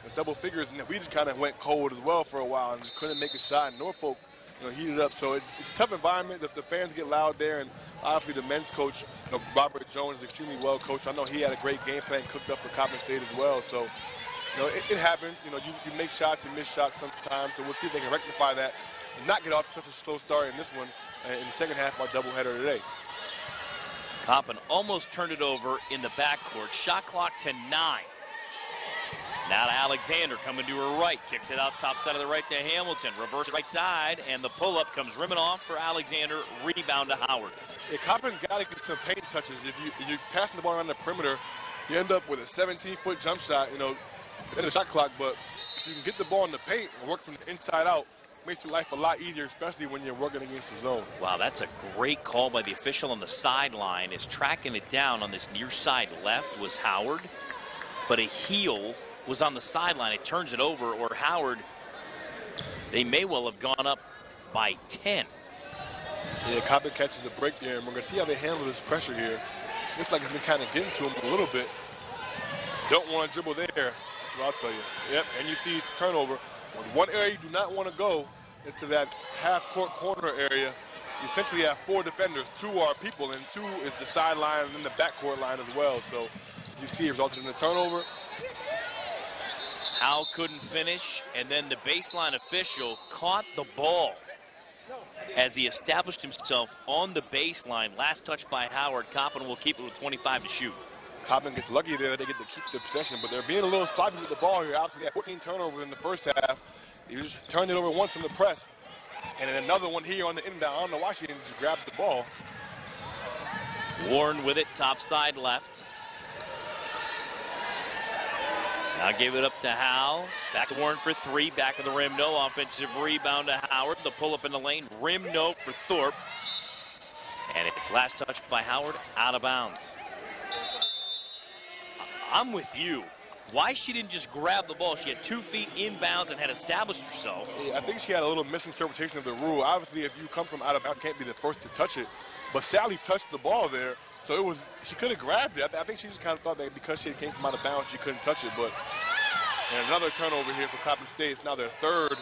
in double figures, and we just kind of went cold as well for a while and just couldn't make a shot. And Norfolk, you know, heated up. So it's a tough environment. The fans get loud there, and obviously the men's coach, you know, Robert Jones, is extremely well coached. I know he had a great game plan cooked up for Coppin State as well. So, you know, it happens. You know, you make shots, you miss shots sometimes. So we'll see if they can rectify that and not get off to such a slow start in this one in the second half of our doubleheader today. Coppin almost turned it over in the backcourt. Shot clock to 9. Now to Alexander, coming to her right. Kicks it out top side of the right to Hamilton. Reverse right side, and the pull-up comes rimming off for Alexander. Rebound to Howard. Yeah, Coppin's got to get some paint touches. If you're passing the ball around the perimeter, you end up with a 17-foot jump shot, in the shot clock. But if you can get the ball in the paint and work from the inside out, it makes your life a lot easier, especially when you're working against the zone. Wow, that's a great call by the official on the sideline. Is tracking it down on this near side left was Howard, but a heel was on the sideline. It turns it over, or Howard, they may well have gone up by 10. Yeah, Coppin catches a break there, and we're going to see how they handle this pressure here. Looks like it's been kind of getting to him a little bit. Don't want to dribble there, that's what I'll tell you. Yep, and you see it's turnover. One area you do not want to go is to that half-court corner area. You essentially have 4 defenders. 2 are people, and 2 is the sideline and then the backcourt line as well. So you see it resulted in a turnover. Howe couldn't finish, and then the baseline official caught the ball as he established himself on the baseline. Last touch by Howard. Coppin will keep it with 25 to shoot. Coppin gets lucky there. They get to keep the possession, but they're being a little sloppy with the ball here. Obviously, they had 14 turnovers in the first half. You just turned it over once in the press, and then another one here on the inbound. I don't know why she didn't just grab the ball. Warren with it, top side left. Now gave it up to Howe. Back to Warren for 3. Back of the rim, no. Offensive rebound to Howard. The pull-up in the lane. Rim no for Thorpe. And it's last touch by Howard, out of bounds. I'm with you. Why she didn't just grab the ball? She had 2 feet inbounds and had established herself. Yeah, I think she had a little misinterpretation of the rule. Obviously, if you come from out of bounds, you can't be the first to touch it. But Sally touched the ball there. So she could have grabbed it. I think she just kind of thought that because she came from out of bounds, she couldn't touch it. But and another turnover here for Coppin State. It's now their 3rd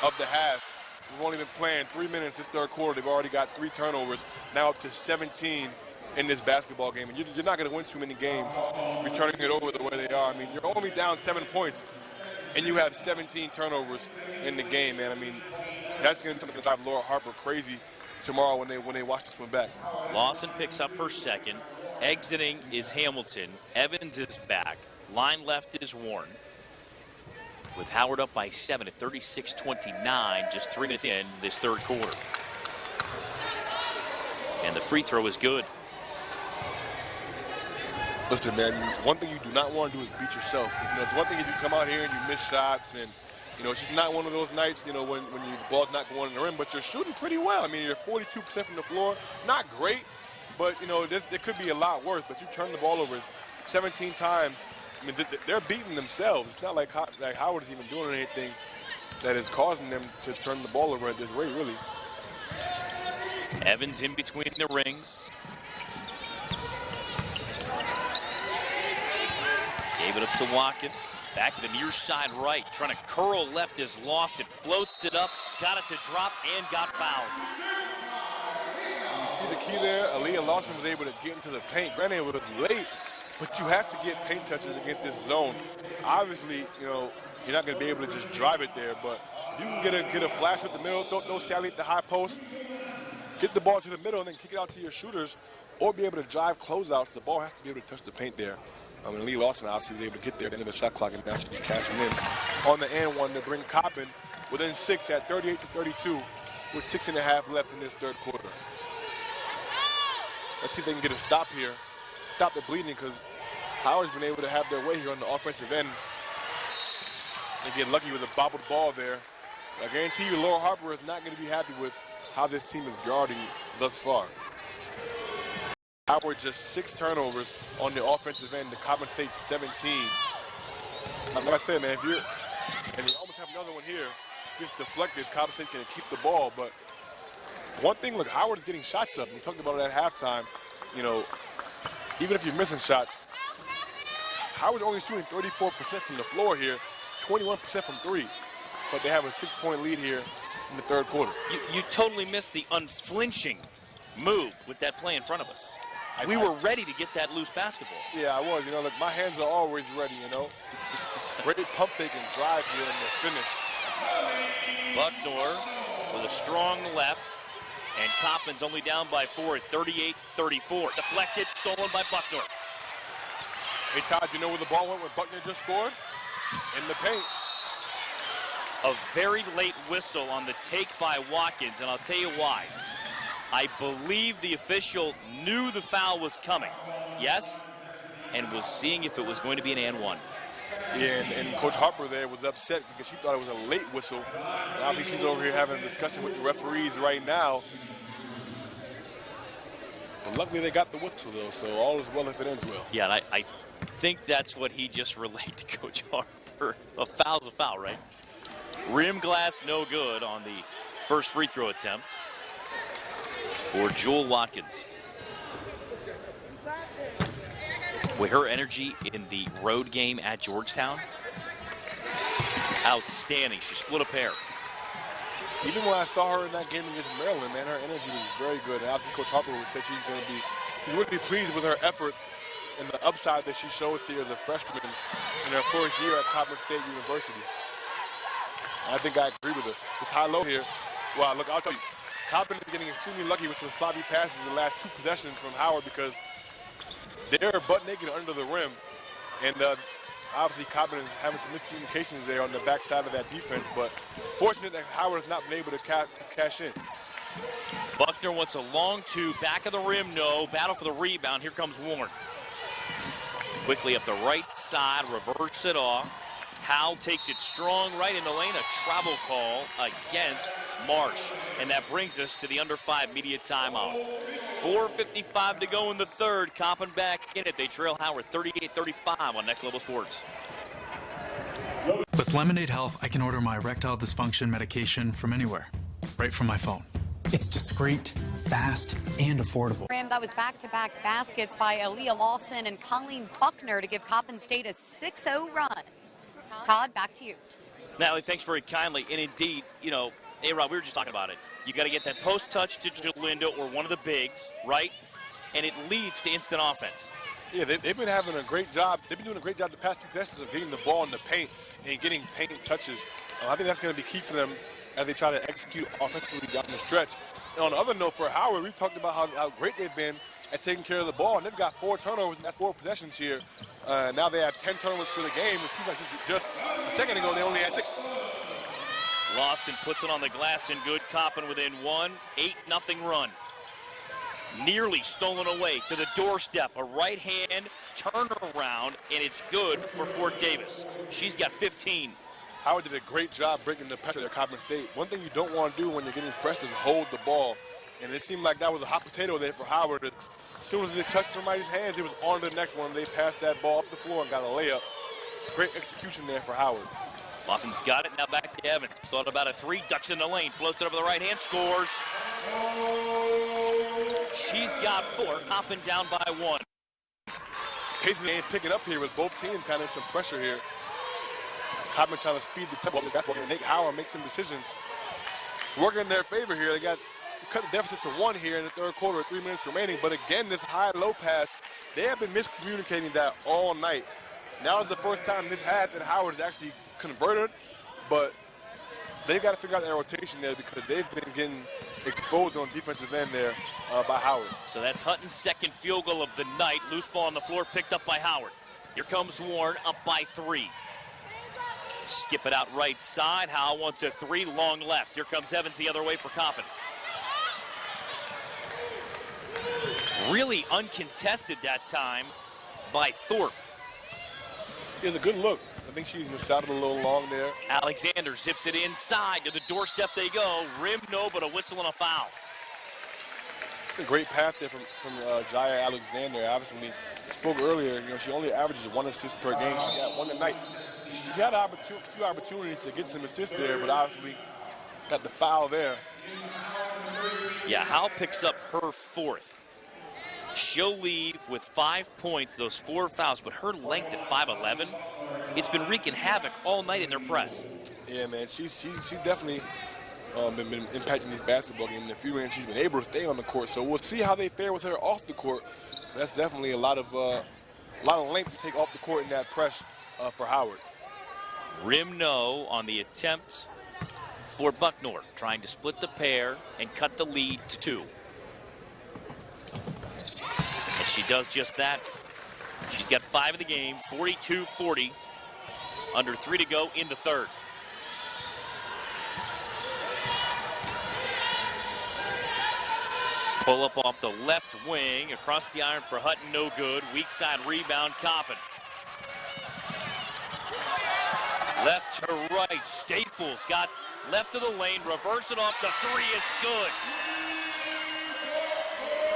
of the half. We've only been playing 3 minutes this third quarter. They've already got 3 turnovers, now up to 17 in this basketball game. And you're not going to win too many games returning it over the way they are. I mean, you're only down 7 points, and you have 17 turnovers in the game, man. I mean, that's going to drive Laura Harper crazy tomorrow when they watch this one back. Lawson picks up her second. Exiting is Hamilton. Evans is back. Line left is Warren. With Howard up by 7 at 36-29, just 3 minutes in this third quarter. And the free throw is good. Listen, man, one thing you do not want to do is beat yourself. It's one thing if you come out here and you miss shots and, it's just not one of those nights, when the ball's not going in the rim, but you're shooting pretty well. I mean, you're 42% from the floor. Not great, but, there could be a lot worse. But you turn the ball over 17 times. I mean, they're beating themselves. It's not like Howard is even doing anything that is causing them to turn the ball over at this rate, really. Evans in between the rings. Gave it up to Watkins. Back to the near side right. Trying to curl left is Lawson. Floats it up. Got it to drop and got fouled. You see the key there? Aaliyah Lawson was able to get into the paint. Granted, it was late, but you have to get paint touches against this zone. Obviously, you're not going to be able to just drive it there, but if you can get a flash at the middle, throw Sally at the high post, get the ball to the middle, and then kick it out to your shooters, or be able to drive closeouts, the ball has to be able to touch the paint there. Lee Lawson obviously was able to get there at the end of the shot clock, and now she's cashing in on the and one to bring Coppin within 6 at 38-32 with 6.5 left in this third quarter. Let's see if they can get a stop here, stop the bleeding, because Howard's been able to have their way here on the offensive end. They get lucky with a bobbled ball there. I guarantee you Laura Harper is not going to be happy with how this team is guarding thus far. Howard just 6 turnovers on the offensive end to Coppin State 17. Like I said, man, and you almost have another one here, gets deflected, Coppin State can keep the ball. But one thing, look, Howard is getting shots up. We talked about it at halftime. Even if you're missing shots, Howard's only shooting 34% from the floor here, 21% from 3. But they have a 6-point lead here in the third quarter. You totally missed the unflinching move with that play in front of us. We were ready to get that loose basketball. Yeah, I was. Look, my hands are always ready, Great pump fake and drive here in the finish. Bucknor with a strong left. And Coppin's only down by 4 at 38-34. Deflected, stolen by Buckner. Hey, Todd, you know where the ball went when Buckner just scored? In the paint. A very late whistle on the take by Watkins, and I'll tell you why. I believe the official knew the foul was coming, yes, and was seeing if it was going to be an and one. Yeah, and Coach Harper there was upset because she thought it was a late whistle. And obviously she's over here having a discussion with the referees right now. But luckily they got the whistle, though, so all is well if it ends well. Yeah, and I think that's what he just relayed to Coach Harper. A foul's a foul, right? Rim glass no good on the first free throw attempt for Jewel Watkins. With her energy in the road game at Georgetown, outstanding. She split a pair. Even when I saw her in that game against Maryland, man, her energy was very good. And after Coach Harper said she would be pleased with her effort and the upside that she shows here as a freshman in her first year at Coppin State University. I think I agree with her. This high-low here. Wow, look, I'll tell you, Coppin is getting extremely lucky with some sloppy passes in the last 2 possessions from Howard because they're butt naked under the rim. And obviously Coppin is having some miscommunications there on the backside of that defense, but fortunate that Howard has not been able to cash in. Buckner wants a long two, back of the rim, no. Battle for the rebound. Here comes Warren. Quickly up the right side, reverse it off. Howell takes it strong right in the lane, a travel call against Marsh. And that brings us to the under 5 media timeout. 4:55 to go in the third. Coppin back in it. They trail Howard 38-35 on Next Level Sports. With Lemonade Health, I can order my erectile dysfunction medication from anywhere, right from my phone. It's discreet, fast, and affordable. That was back-to-back baskets by Aaliyah Lawson and Colleen Buckner to give Coppin State a 6-0 run. Todd, back to you. Natalie, thanks very kindly. And indeed, you know, A-Rod, we were just talking about it. You got to get that post touch to Jalinda or one of the bigs, right? And it leads to instant offense. Yeah, they've been having a great job. They've been doing a great job the past 2 possessions of getting the ball in the paint and getting paint touches. I think that's going to be key for them as they try to execute offensively down the stretch. And on the other note, for Howard, we talked about how great they've been at taking care of the ball, and they've got 4 turnovers, and that's 4 possessions here. Now they have 10 turnovers for the game. It seems like just a second ago they only had 6. Lawson puts it on the glass and good. Coppin within 1, 8-0 run. Nearly stolen away to the doorstep. A right-hand turnaround, and it's good for Fort Davis. She's got 15. Howard did a great job breaking the pressure at Coppin State. One thing you don't want to do when you're getting pressed is hold the ball. And it seemed like that was a hot potato there for Howard. As soon as it touched somebody's hands, it was on to the next one. They passed that ball up the floor and got a layup. Great execution there for Howard. Lawson's got it, now back to Evans. Thought about a 3, ducks in the lane, floats it over the right hand, scores. She's got 4, Coppin down by 1. Pacing and picking up here with both teams kind of some pressure here. Coppin trying to speed the tempo of the basketball game. Nick Howard makes some decisions. It's working in their favor here. They cut the deficit to 1 here in the third quarter with 3 minutes remaining. But again, this high-low pass, they have been miscommunicating that all night. Now is the first time this half that Howard has actually converted, but they've got to figure out their rotation there because they've been getting exposed on defensive end there by Howard. So that's Hutton's second field goal of the night. Loose ball on the floor, picked up by Howard. Here comes Warren, up by 3. Skip it out right side. Howell wants a 3, long left. Here comes Evans the other way for Coppin. Really uncontested that time by Thorpe. Here's a good look. I think she shot it a little long there. Alexander zips it inside. To the doorstep they go. Rim, no, but a whistle and a foul. A great pass there from Jaya Alexander. Obviously, we spoke earlier, she only averages 1 assist per game. She got 1 tonight. She had 2 opportunities to get some assists there, but obviously got the foul there. Yeah, Howell picks up her 4th. She'll leave with 5 points, those 4 fouls, but her length at 5'11", it's been wreaking havoc all night in their press. Yeah, man, she's definitely been impacting these basketball games. In a few minutes, she's been able to stay on the court, so we'll see how they fare with her off the court. That's definitely a lot of length to take off the court in that press for Howard. Rim no on the attempt for Bucknor, trying to split the pair and cut the lead to 2. And she does just that. She's got 5 of the game, 42-40. Under 3 to go in the third. Pull up off the left wing, across the iron for Hutton, no good. Weak side rebound, Coppin. Left to right, Staples got left of the lane, reverse it off, the 3 is good.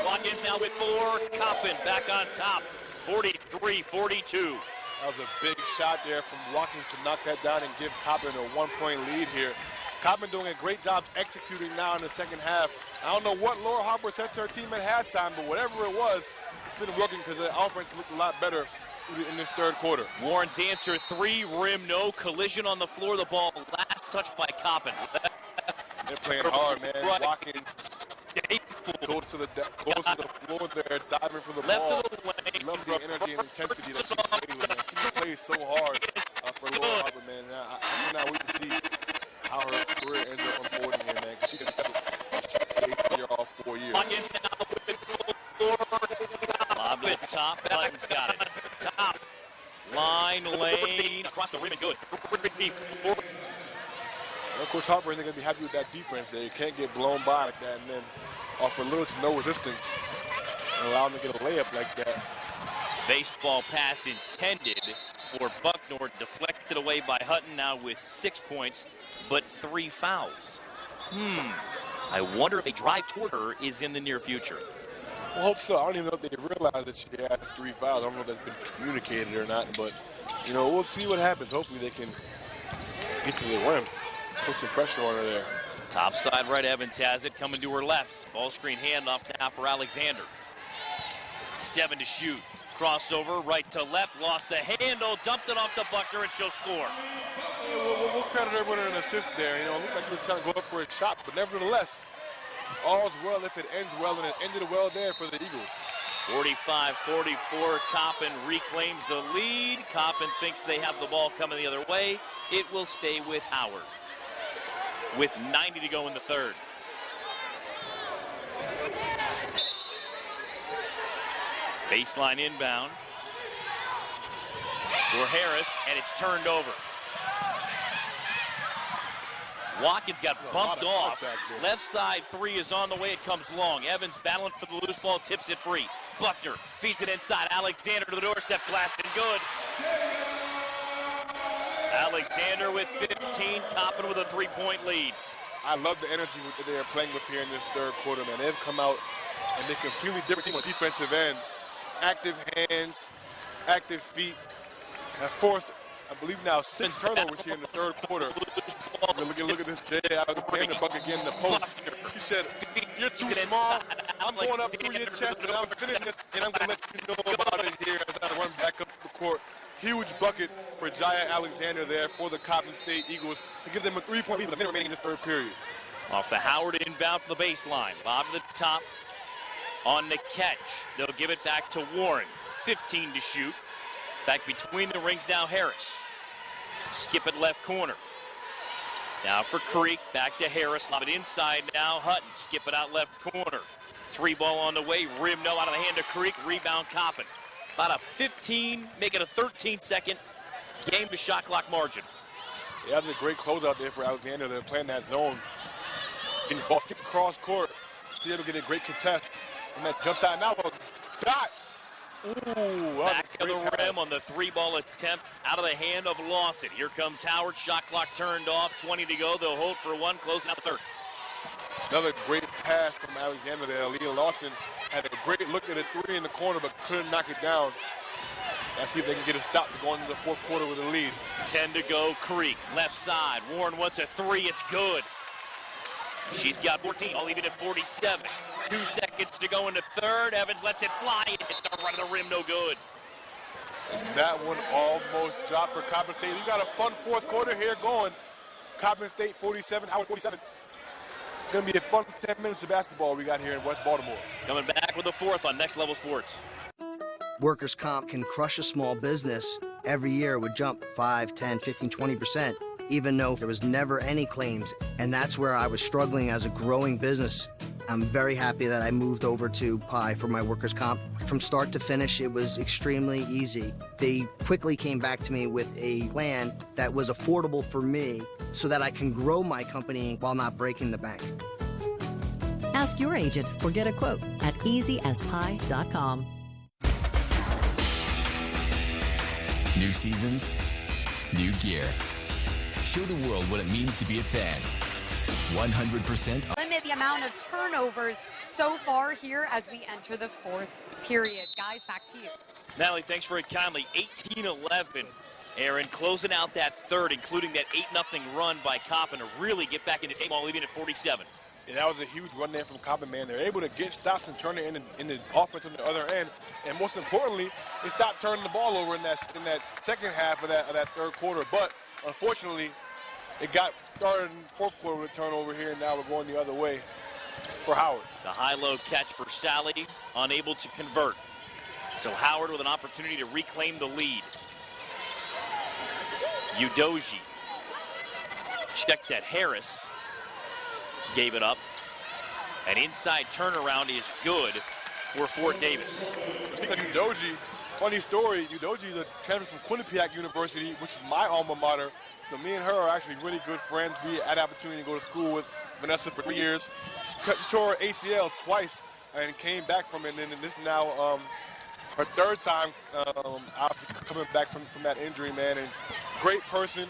Watkins now with 4, Coppin back on top, 43-42. That was a big shot there from Watkins to knock that down and give Coppin a 1-point lead here. Coppin doing a great job executing now in the second half. I don't know what Laura Harper said to her team at halftime, but whatever it was, it's been working because the offense looked a lot better in this third quarter. Warren's answer 3, rim no, collision on the floor, the ball last touch by Coppin. They're playing hard, man. Right. Watkins goes to the floor there, diving for the Left ball. of the lane. Love the energy and intensity that she plays with, man. She plays so hard for Laura Harper, man. I cannot wait to see how her career ends up unfolding here, man. She can stay here all 4 years. Watkins now with the floor. Lob to the top. Hutton's got it. Top. Line, lane, across the rim and good. Well, Coach Harper isn't going to be happy with that defense there. You can't get blown by like that and then offer little to no resistance and allow them to get a layup like that. Baseball pass intended for Bucknor, deflected away by Hutton, now with 6 points, but 3 fouls. I wonder if a drive toward her is in the near future. I hope so. I don't even know if they realize that she had 3 fouls. I don't know if that's been communicated or not, but, you know, we'll see what happens. Hopefully they can get to the rim, put some pressure on her there. Top side right, Evans has it, coming to her left. Ball screen handoff now for Alexander. 7 to shoot. Crossover, right to left, lost the handle, dumped it off to Buckner, and she'll score. Yeah, we'll credit her with an assist there. You know, it looked like she was trying to go up for a shot, but nevertheless, all's well if it ends well, and it ended well there for the Eagles. 45-44, Coppin reclaims the lead. Coppin thinks they have the ball coming the other way. It will stay with Howard with 90 to go in the third. Baseline inbound for Harris, and it's turned over. Watkins got bumped off. Left side 3 is on the way. It comes long. Evans battling for the loose ball, tips it free. Buckner feeds it inside. Alexander to the doorstep, glass and good. Alexander with 15, Coppin with a 3-point lead. I love the energy that they are playing with here in this third quarter, man. They've come out and they're completely different team on the defensive end. Active hands, active feet. Have forced, I believe now, 6 turnovers here in the third quarter. Look at this Jay Alexander bucket again in the post. She said, "You're too small. I'm going up through your chest, and I'm finishing this, and I'm going to let you know about it here as I run back up the court." Huge bucket for Jaya Alexander there for the Coppin State Eagles to give them a 3-point lead with a minute remaining in this third period. Off the Howard inbound for the baseline. Lob to the top. On the catch, they'll give it back to Warren. 15 to shoot. Back between the rings now, Harris. Skip it left corner. Now for Creek, back to Harris. Lob it inside now, Hutton. Skip it out left corner. 3 ball on the way, rim no out of the hand of Creek. Rebound Coppin. About a 15, make it a 13-second game to shot clock margin. Yeah, that's a great closeout there for Alexander. They're playing that zone. Getting this ball skipped across court. Be able to get a great contest. And that jump shot now, dot. Ooh, back to the rim on the 3-ball attempt out of the hand of Lawson. Here comes Howard, shot clock turned off, 20 to go. They'll hold for 1, close out the third. Another great pass from Alexander there. Leah Lawson had a great look at a 3 in the corner, but couldn't knock it down. Let's see if they can get a stop to go into the fourth quarter with a lead. 10 to go, Creek, left side. Warren wants a 3, it's good. She's got 14, all even at 47. 2 seconds to go in the third. Evans lets it fly. It hit the front of the rim, no good. And that one almost dropped for Coppin State. We got a fun fourth quarter here going. Coppin State 47, Howard 47. It's going to be a fun 10 minutes of basketball we got here in West Baltimore. Coming back with the fourth on Next Level Sports. Workers' comp can crush a small business. Every year it would jump 5, 10, 15, 20%. even though there was never any claims. And that's where I was struggling as a growing business. I'm very happy that I moved over to PI for my workers' comp. From start to finish, it was extremely easy. They quickly came back to me with a plan that was affordable for me so that I can grow my company while not breaking the bank. Ask your agent or get a quote at easyaspie.com. New seasons, new gear. Show the world what it means to be a fan. 100%. Limit the amount of turnovers so far here as we enter the fourth period. Guys, back to you. Natalie, thanks very kindly. 18-11. Aaron closing out that third, including that 8-0 run by Coppin to really get back into the game, leading at 47. Yeah, that was a huge run there from Coppin, man. They're able to get stops and turn it in the offense on the other end. And most importantly, they stopped turning the ball over in that second half of that third quarter. But unfortunately, it got started in the fourth quarter with a turnover here, and now we're going the other way for Howard. The high-low catch for Sally, unable to convert. So Howard with an opportunity to reclaim the lead. Udoji checked at Harris. Gave it up. An inside turnaround is good for Fort Davis. Speaking of Udoji, funny story, Udoji is a transfer from Quinnipiac University, which is my alma mater. So me and her are actually really good friends. We had the opportunity to go to school with Vanessa for 3 years. She tore her ACL twice and came back from it. And this is now her third time obviously coming back from that injury, man. And great person,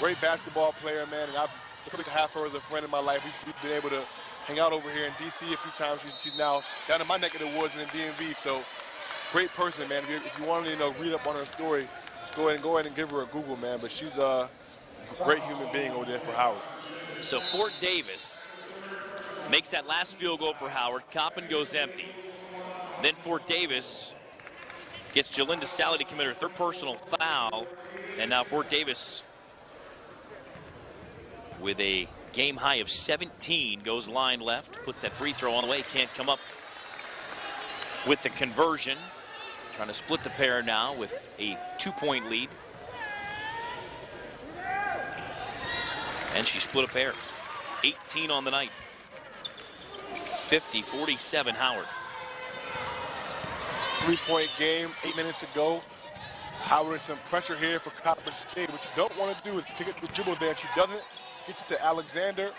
great basketball player, man. And I've privileged to have her as a friend in my life. We've been able to hang out over here in D.C. a few times. She's now down in my neck of the woods in the DMV. So great person, man. If you want to read up on her story, just go ahead and give her a Google, man. But she's a great human being over there for Howard. So Fort Davis makes that last field goal for Howard. Coppin goes empty. Then Fort Davis gets Jalinda Sally to commit her third personal foul. And now Fort Davis with a game high of 17 goes line left, puts that free throw on the way, can't come up with the conversion. Trying to split the pair now with a 2-point lead. And she split a pair. 18 on the night. 50-47 Howard. 3-point game, 8 minutes to go. Howard in some pressure here for Coppin State. What you don't want to do is pick up the dribble there. She doesn't. Gets it to Alexander.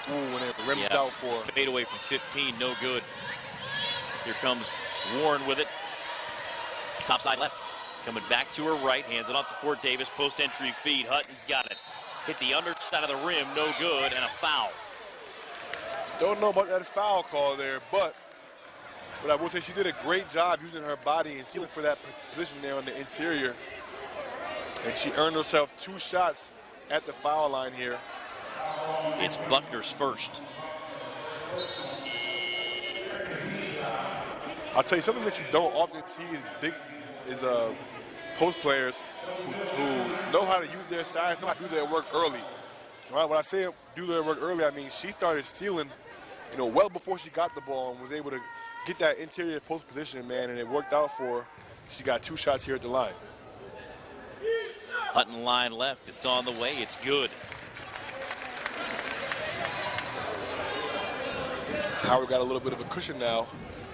Ooh, and it rims out for her. Fade away from 15, no good. Here comes Warren with it. Top side left. Coming back to her right. Hands it off to Fort Davis. Post entry feed. Hutton's got it. Hit the underside of the rim. No good. And a foul. Don't know about that foul call there, but I will say she did a great job using her body and stealing for that position there on the interior. And she earned herself 2 shots at the foul line here. It's Buckner's first. I'll tell you something that you don't often see is post players who know how to use their size, know how to do their work early. Right? When I say do their work early, I mean she started stealing, well before she got the ball and was able to get that interior post position, man, and it worked out for her. She got 2 shots here at the line. Hutton line left. It's on the way. It's good. Howard got a little bit of a cushion now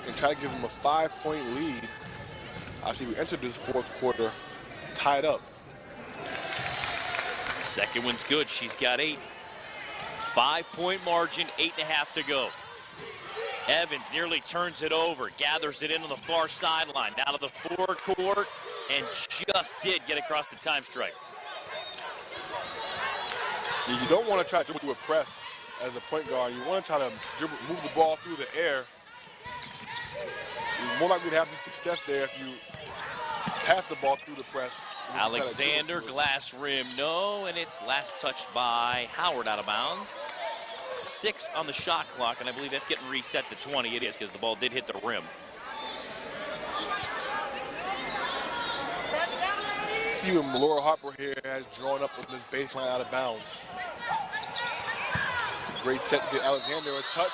and try to give him a 5-point lead. I see we entered this fourth quarter tied up. Second one's good. She's got 8. 5-point margin, 8.5 to go. Evans nearly turns it over, gathers it in on the far sideline, down to the forecourt, and just did get across the time strike. You don't want to try to do a press as a point guard. You want to try to move the ball through the air. You're more likely to have some success there if you pass the ball through the press. Alexander, glass rim, no, and it's last touched by Howard out of bounds. 6 on the shot clock, and I believe that's getting reset to 20. It is, because the ball did hit the rim. Even Laura Harper here has drawn up with this baseline out of bounds. It's a great set to get Alexander a touch.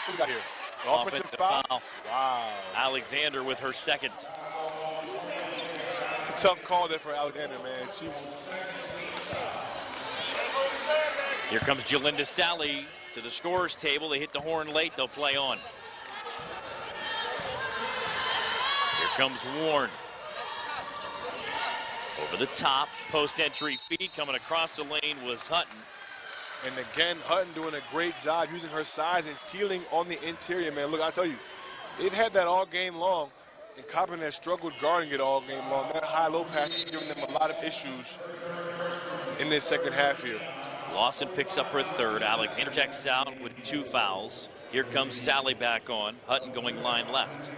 What we got here? Offensive foul. Wow. Alexander with her second. tough call there for Alexander, man. Here comes Jalinda Sally to the scorer's table. They hit the horn late. They'll play on. Here comes Warren. Over the top, post-entry feed coming across the lane was Hutton. And again, Hutton doing a great job using her size and sealing on the interior, man. Look, I tell you, they've had that all game long, and Coppin has struggled guarding it all game long. That high-low pass is giving them a lot of issues in this second half here. Lawson picks up her third. Alexander checks out with 2 fouls. Here comes Sally back on. Hutton going line left.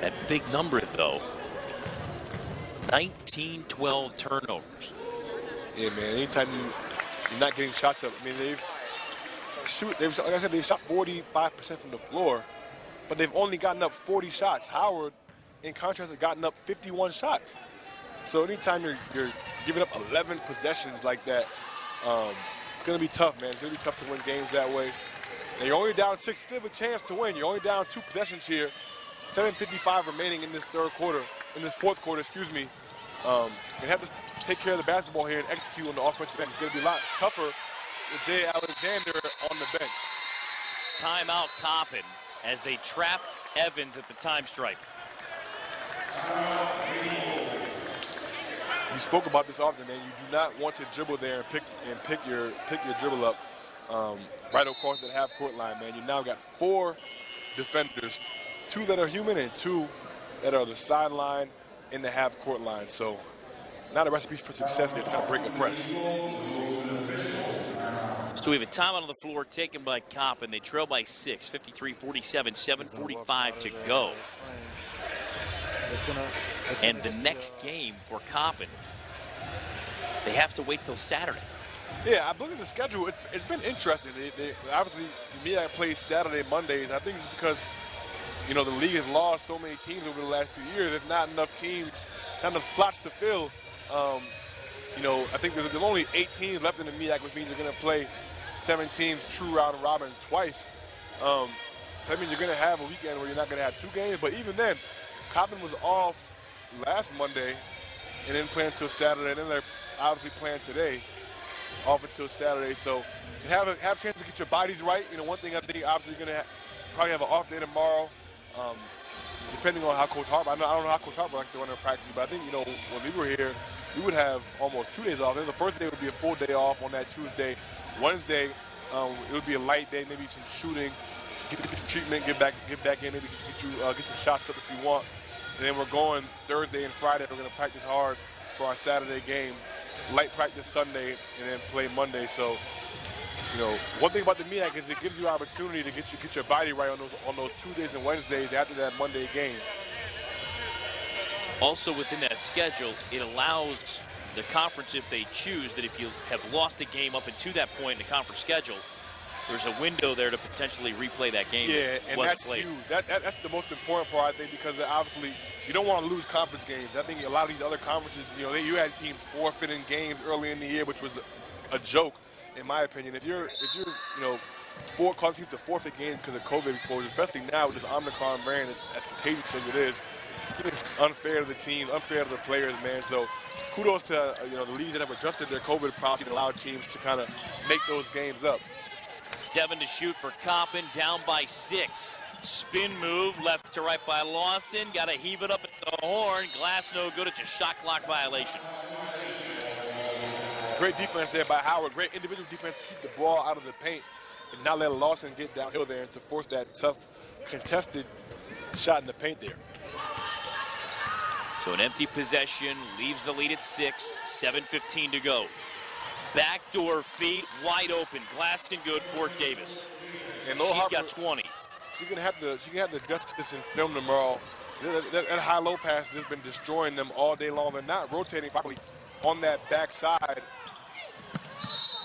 That big number, though. 19-12 turnovers. Yeah, man. Anytime you're not getting shots up, I mean, like I said, they've shot 45% from the floor, but they've only gotten up 40 shots. Howard, in contrast, has gotten up 51 shots. So anytime you're giving up 11 possessions like that, it's going to be tough, man. It's going to be tough to win games that way. And you're only down 6. You still have a chance to win. You're only down 2 possessions here. 7:55 remaining in this fourth quarter, excuse me. You have to take care of the basketball here and execute on the offensive end. It's going to be a lot tougher with Jay Alexander on the bench. Timeout Coppin as they trapped Evans at the time stripe. You spoke about this often, man. You do not want to dribble there and pick your dribble up right across that half-court line, man. You now got 4 defenders, 2 that are human and 2 that are the sideline in the half-court line. So not a recipe for success there to kind of break the press. So we have a timeout on the floor taken by Coppin. They trail by 6, 53-47, 7:45 to go. And the next game for Coppin, they have to wait till Saturday. Yeah, I look at the schedule. It's been interesting. They obviously, MEAC plays Saturday, Mondays. I think it's because, you know, the league has lost so many teams over the last few years. There's not enough teams, not enough slots to fill. You know, I think there's only 8 teams left in the MEAC, which means you're going to play 7 teams true round robin twice. So that means you're going to have a weekend where you're not going to have 2 games. But even then, Coppin was off last Monday and then playing until Saturday. And then they're obviously playing today, off until Saturday. So you have a chance to get your bodies right. You know, one thing I think obviously you're going to probably have an off day tomorrow, depending on how Coach Harper, I don't know how Coach Harper likes to run their practices, but I think, you know, when we were here, we would have almost 2 days off. Then the first day would be a full day off on that Tuesday. Wednesday, it would be a light day, maybe some shooting, get some treatment, get back in, maybe get some shots up if you want. And then we're going Thursday and Friday. We're going to practice hard for our Saturday game, light practice Sunday, and then play Monday. So, you know, one thing about the MEAC is it gives you opportunity to get your body right on those Tuesdays and Wednesdays after that Monday game. Also within that schedule, it allows the conference, if they choose, that if you have lost a game up until that point in the conference schedule, there's a window there to potentially replay that game. Yeah, and that's played. huge. That's the most important part, I think, because obviously you don't want to lose conference games. I think a lot of these other conferences, you know, you had teams forfeiting games early in the year, which was a joke, in my opinion. If you're you know, 4 teams to forfeit games because of COVID exposure, especially now with this Omicron variant as contagious as it is, it's unfair to the team, unfair to the players, man. So kudos to you know, the leagues that have adjusted their COVID policy to allow teams to kind of make those games up. 7 to shoot for Coppin, down by 6. Spin move, left to right by Lawson. Got to heave it up at the horn. Glass no good. It's a shot clock violation. It's great defense there by Howard. Great individual defense to keep the ball out of the paint and not let Lawson get downhill there and to force that tough, contested shot in the paint there. So an empty possession leaves the lead at 6. 7:15 to go. Backdoor feet, wide open. Glass and good, Fort Davis. And she's got 20. She can have the justice and film tomorrow. That high-low pass has been destroying them all day long. They're not rotating properly on that backside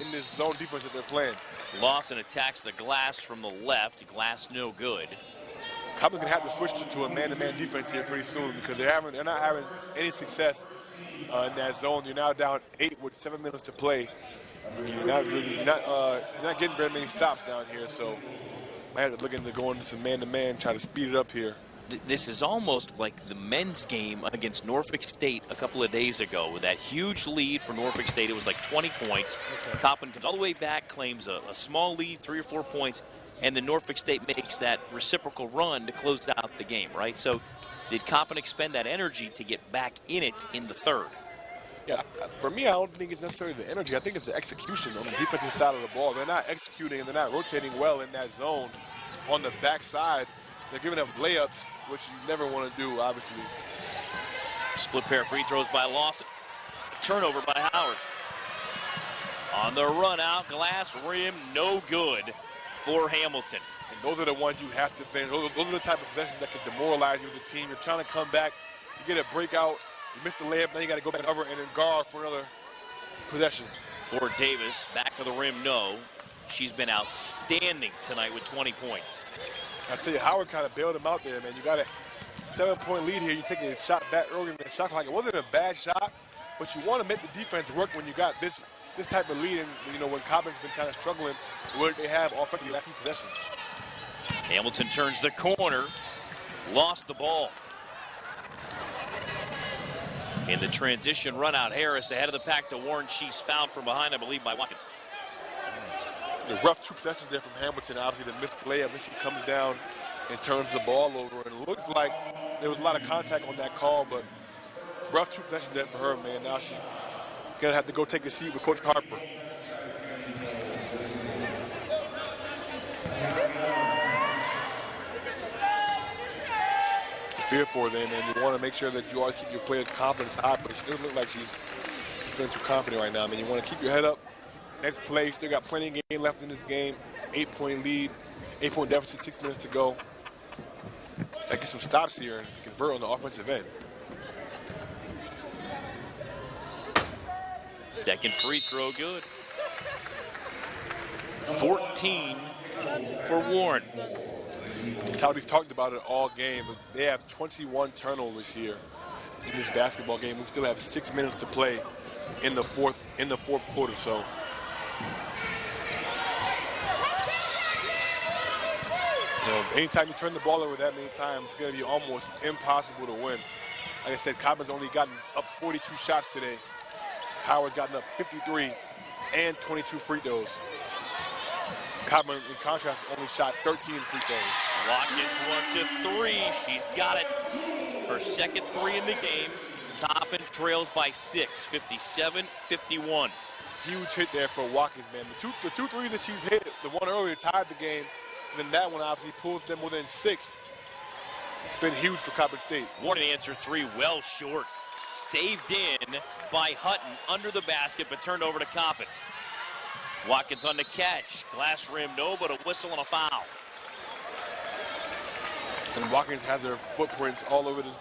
in this zone defense that they're playing. Lawson attacks the glass from the left. Glass no good. Coppin can have to switch to a man-to-man defense here pretty soon because they're not having any success in that zone. You're now down 8 with 7 minutes to play. You're not getting very many stops down here, so Might have to look into going to some man-to-man, try to speed it up here. This is almost like the men's game against Norfolk State a couple of days ago with that huge lead for Norfolk State. It was like 20 points. Okay. Coppin comes all the way back, claims a small lead, 3 or 4 points, and then Norfolk State makes that reciprocal run to close out the game, right? So did Coppin expend that energy to get back in it in the third? Yeah, for me, I don't think it's necessarily the energy. I think it's the execution on the defensive side of the ball. They're not executing and they're not rotating well in that zone on the backside. They're giving up layups, which you never want to do, obviously. Split pair of free throws by Lawson. Turnover by Howard. On the run out, glass rim, no good for Hamilton. And those are the ones you have to think. Those are the type of possessions that can demoralize you as a team. You're trying to come back, you get a breakout, you miss the layup, now you got to go back and cover and then guard for another possession. For Davis, back of the rim, no. She's been outstanding tonight with 20 points. I tell you, Howard kind of bailed him out there, man. You got a 7-point lead here. You're taking a shot back early in the shot clock. It wasn't a bad shot, but you want to make the defense work when you got this type of lead. And, you know, when Coppin's been kind of struggling, where they have offensively last 2 possessions. Hamilton turns the corner, lost the ball. In the transition run out, Harris ahead of the pack to Warren. She's fouled from behind, I believe, by Watkins. The rough 2 possessions there from Hamilton, obviously the missed layup, and she comes down and turns the ball over. And it looks like there was a lot of contact on that call, but rough 2 possessions there for her, man. Now she's going to have to go take a seat with Coach Harper. Fear for them, and you want to make sure that you all keep your players' confidence high, but she doesn't look like she's feeling too confident right now. I mean, you want to keep your head up. Next play, still got plenty of game left in this game. 8-point lead, 8-point deficit, 6 minutes to go. That gets some stops here and convert on the offensive end. Second free throw, good. 14 for Warren. Talby's talked about it all game, but they have 21 turnovers here in this basketball game. We still have 6 minutes to play in the fourth quarter. So. You know, anytime you turn the ball over that many times, it's going to be almost impossible to win. Like I said, Coppin's only gotten up 42 shots today. Howard's gotten up 53 and 22 free throws. Coppin, in contrast, only shot 13 free throws. Watkins 1 to 3. She's got it. Her second 3 in the game. Coppin trails by 6, 57-51. Huge hit there for Watkins, man. The two threes that she's hit, the one earlier tied the game, and then that one obviously pulls them within 6. It's been huge for Coppin State. Warren answer 3 well short. Saved in by Hutton under the basket, but turned over to Coppin. Watkins on the catch. Glass rim, no, but a whistle and a foul. And Watkins has her footprints all over this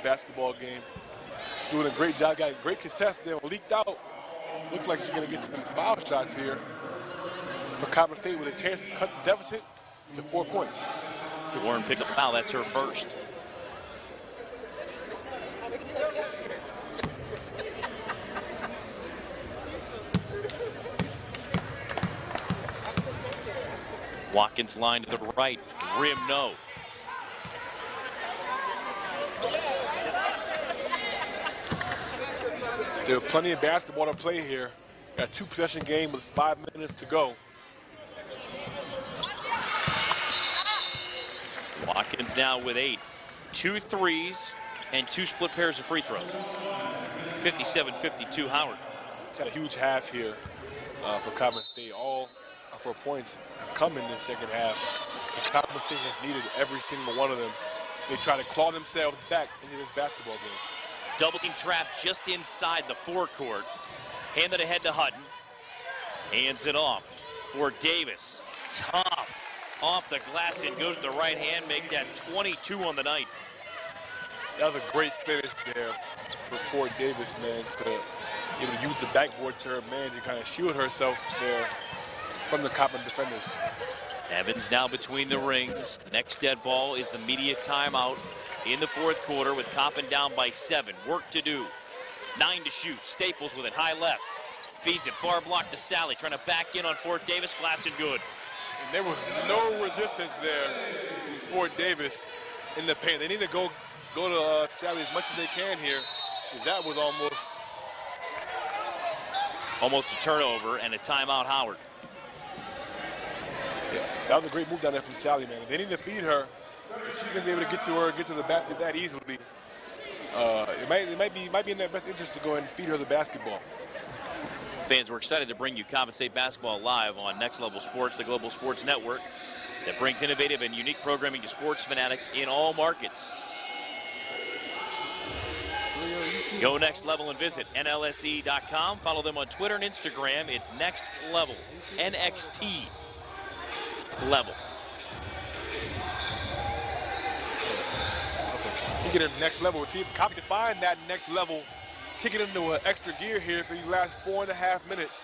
basketball game. She's doing a great job. Got a great contest there. Leaked out. Looks like she's going to get some foul shots here for Coppin State with a chance to cut the deficit to 4 points. Warren picks up a foul. That's her first. Watkins line to the right. Rim, no. Still plenty of basketball to play here. Got a 2-possession game with 5 minutes to go. Watkins now with 8. 2 threes and 2 split pairs of free throws. 57-52 Howard. It's got a huge half here for Coppin State. All 4 points have come in the second half. The Coppin State has needed every single one of them. They try to claw themselves back into this basketball game. Double team trap just inside the forecourt. Handed ahead to Hutton. Hands it off for Davis. Tough. Off the glass and goes to the right hand. Make that 22 on the night. That was a great finish there for Ford Davis, man, to be able to use the backboard to her man to kind of shield herself there from the Coppin defenders. Evans now between the rings. Next dead ball is the media timeout in the fourth quarter with Coppin down by 7. Work to do. 9 to shoot. Staples with it high left. Feeds it far block to Sally. Trying to back in on Fort Davis. Glass and good. And there was no resistance there for Davis in the paint. They need to go to Sally as much as they can here. That was almost a turnover and a timeout, Howard. Yeah, that was a great move down there from Sally, man. They need to feed her. If she's gonna be able to get to the basket that easily, it might be in their best interest to go and feed her the basketball. Fans, we're excited to bring you Coppin State basketball live on Next Level Sports, the global sports network that brings innovative and unique programming to sports fanatics in all markets. Go Next Level and visit NLSE.com. Follow them on Twitter and Instagram. It's Next Level, NXT Level. Get it next level. See if Coppin can find that next level, kick it into an extra gear here for these last 4.5 minutes.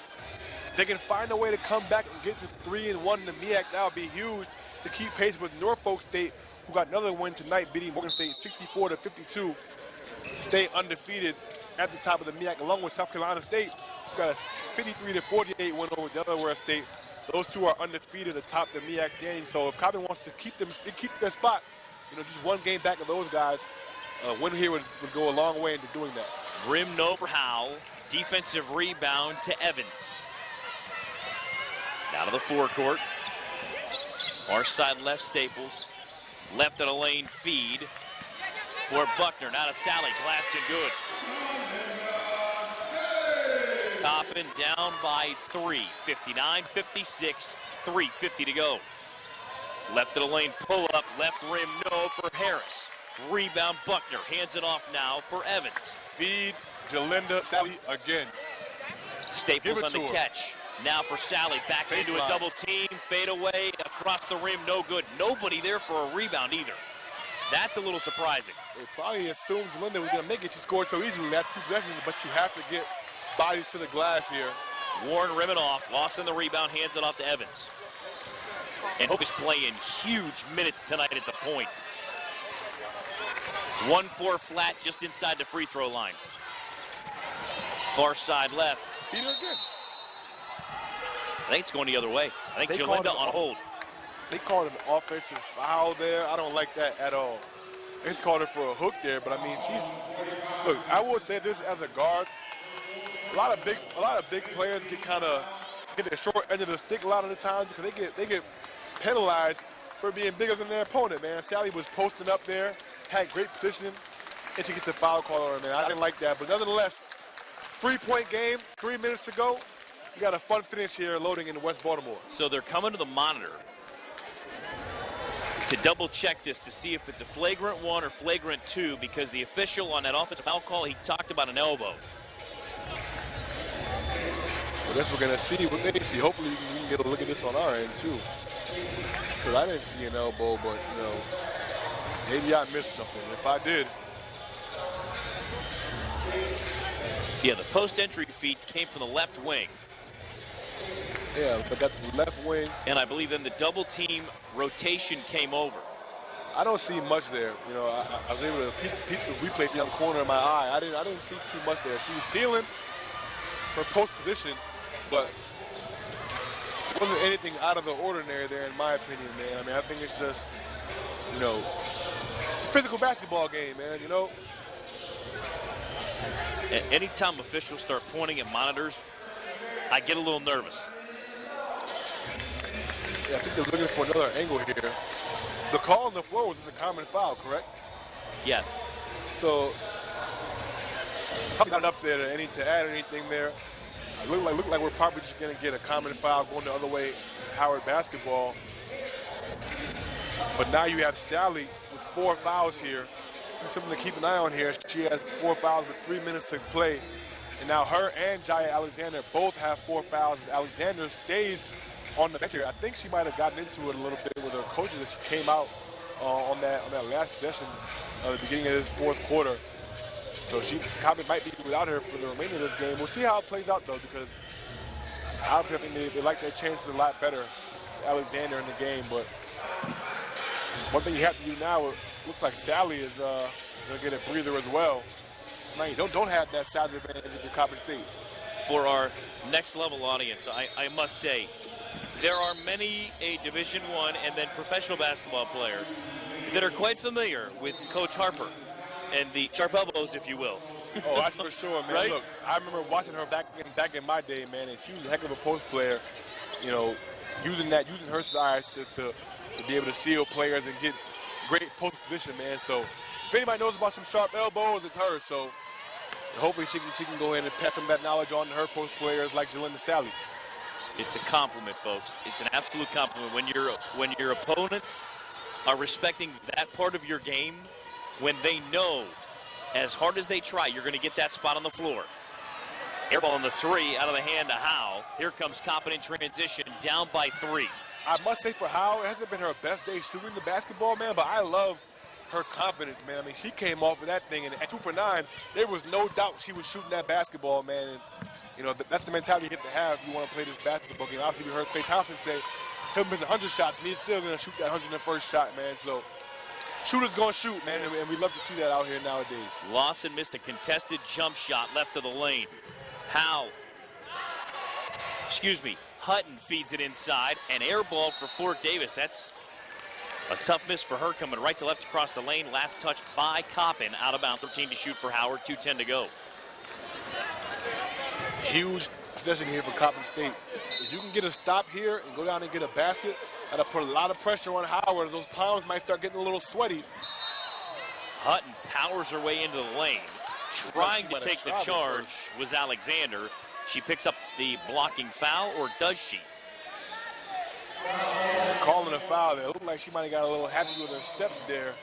If they can find a way to come back and get to 3-1 in the MEAC, that would be huge to keep pace with Norfolk State, who got another win tonight, beating Morgan State 64-52 to stay undefeated at the top of the MEAC, along with South Carolina State, who got a 53-48 win over Delaware State. Those two are undefeated atop the MEAC standing. So if Coppin wants to keep their spot, just one game back of those guys, a win here would go a long way into doing that. Rim no for Howell. Defensive rebound to Evans. Down to the forecourt. Far side left, Staples. Left of the lane feed for Buckner. Now to Sally. Glass and good. Coppin down by 3. 59-56. 3:50 to go. Left of the lane, pull up, left rim, no for Harris. Rebound, Buckner, hands it off now for Evans. Feed Jalinda Sally again. Staples on the catch. Now for Sally, back into a double team, fade away, across the rim, no good. Nobody there for a rebound either. That's a little surprising. They probably assumed Jalinda was going to make it. She scored so easily that 2 possessions, but you have to get bodies to the glass here. Warren rimming off, lost in the rebound, hands it off to Evans. And Hope is playing huge minutes tonight at the point. 1-4 flat just inside the free throw line. Far side left. Feed her again. I think it's going the other way. I think Jalinda on hold. They called an offensive foul there. I don't like that at all. They just called her for a hook there, but I mean, look, I would say this as a guard. A lot of big players get the short end of the stick a lot of the times because they get penalized for being bigger than their opponent, man. Sally was posting up there, had great positioning, and she gets a foul call on her, man. I didn't like that, but nonetheless, 3-point game, 3 minutes to go. We got a fun finish here loading in West Baltimore. So they're coming to the monitor to double check this to see if it's a flagrant 1 or flagrant 2, because the official on that offensive foul call, he talked about an elbow. I guess we're going to see what they see. Hopefully we can get a look at this on our end, too. Because I didn't see an elbow, but, maybe I missed something. If I did. Yeah, the post-entry feed came from the left wing. Yeah, but got the left wing. And I believe then the double team rotation came over. I don't see much there. I was able to peek the replay down the corner of my eye. I didn't see too much there. She was sealing her post position, but it wasn't anything out of the ordinary there, in my opinion, man. I mean, I think it's just, it's a physical basketball game, man, Anytime officials start pointing at monitors, I get a little nervous. Yeah, I think they're looking for another angle here. The call on the floor was just a common foul, correct? Yes. So, probably not enough there to add anything there. It look like we're probably just going to get a common foul going the other way, Howard basketball. But now you have Sally with 4 fouls here. Something to keep an eye on here. She has 4 fouls with 3 minutes to play. And now her and Jaya Alexander both have 4 fouls. Alexander stays on the bench here. I think she might have gotten into it a little bit with her coaches as she came out on that last possession at the beginning of this 4th quarter. So Coppin might be without her for the remainder of this game. We'll see how it plays out, though, because obviously I think they like their chances a lot better, Alexander in the game. But one thing you have to do now, it looks like Sally is going to get a breather as well. Now you don't have that size advantage if you're Coppin State. For our next level audience, I must say, There are many a Division I and then professional basketball player that are quite familiar with Coach Harper and the sharp elbows, if you will. Oh, that's for sure, man. Right? Look, I remember watching her back in my day, man, and she was a heck of a post player. You know, using her size to be able to seal players and get great post position, man. So if anybody knows about some sharp elbows, it's her. So hopefully she can go ahead and pass some of that knowledge on to her post players like Jalinda Sally. It's a compliment, folks. It's an absolute compliment when your opponents are respecting that part of your game, when they know as hard as they try, you're going to get that spot on the floor. Air ball on the three, out of the hand to Howe. Here comes Coppin in transition, down by 3. I must say for Howe, it hasn't been her best day shooting the basketball, man, but I love her confidence, man. I mean, she came off of that thing, and at 2 for 9, there was no doubt she was shooting that basketball, man. And, you know, that's the mentality you have to have if you want to play this basketball game. Obviously, we heard Klay Thompson say he'll miss 100 shots, and he's still going to shoot that 101st shot, man. So shooters going to shoot, man, and we love to see that out here nowadays. Lawson missed a contested jump shot left of the lane. Hutton feeds it inside, and air ball for Fort Davis. That's a tough miss for her, coming right to left across the lane. Last touch by Coppin, out of bounds. 13 to shoot for Howard, 2:10 to go. Huge possession here for Coppin State. If you can get a stop here and go down and get a basket, that'll put a lot of pressure on Howard. Those pounds might start getting a little sweaty. Hutton powers her way into the lane. Trying to take the charge was Alexander. She picks up the blocking foul, or does she? They're calling a foul there. It looked like she might have got a little happy with her steps there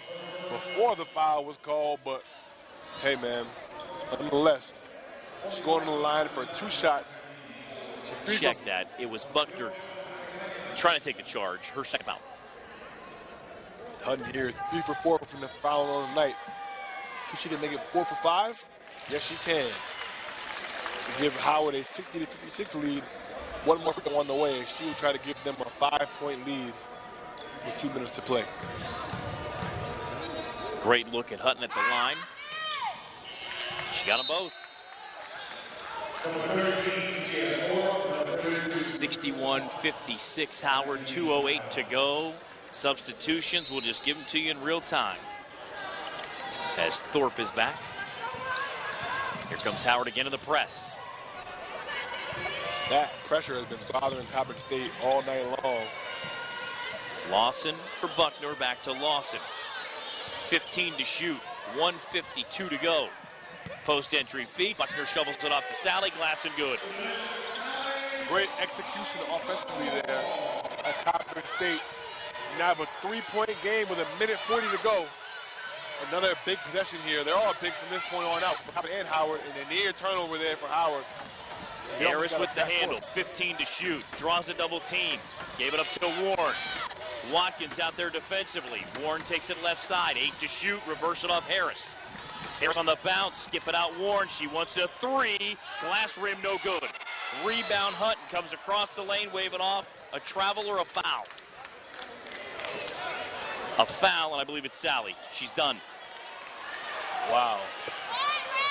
before the foul was called, but hey, man, nonetheless, she's going to the line for 2 shots. Check that. It was Buckner trying to take the charge. Her second foul. Hutton here, 3 for 4 from the foul on the night. She can make it 4 for 5. Yes, she can. To give Howard a 60-56 lead. One more on the way, and she will try to give them a 5-point lead with 2 minutes to play. Great look at Hutton at the line. She got them both. 61-56 Howard, 2:08 to go. Substitutions, we'll just give them to you in real time. As Thorpe is back. Here comes Howard again to the press. That pressure has been bothering Coppin State all night long. Lawson for Buckner, back to Lawson. 15 to shoot, 1:52 to go. Post entry feed, Buckner shovels it off to Sally, glass and good. Great execution offensively there at Coppin State. Now have a 3-point game with 1:40 to go. Another big possession here. They're all big from this point on out for Coppin and Howard, and a near turnover there for Howard. Harris with the handle, 15 to shoot, draws a double team, gave it up to Warren. Watkins out there defensively. Warren takes it left side, 8 to shoot, reverse it off Harris. Harris on the bounce, skip it out Warren. She wants a 3, glass rim no good. Rebound Hutton comes across the lane, wave it off. A travel or a foul? A foul, and I believe it's Sally. She's done. Wow.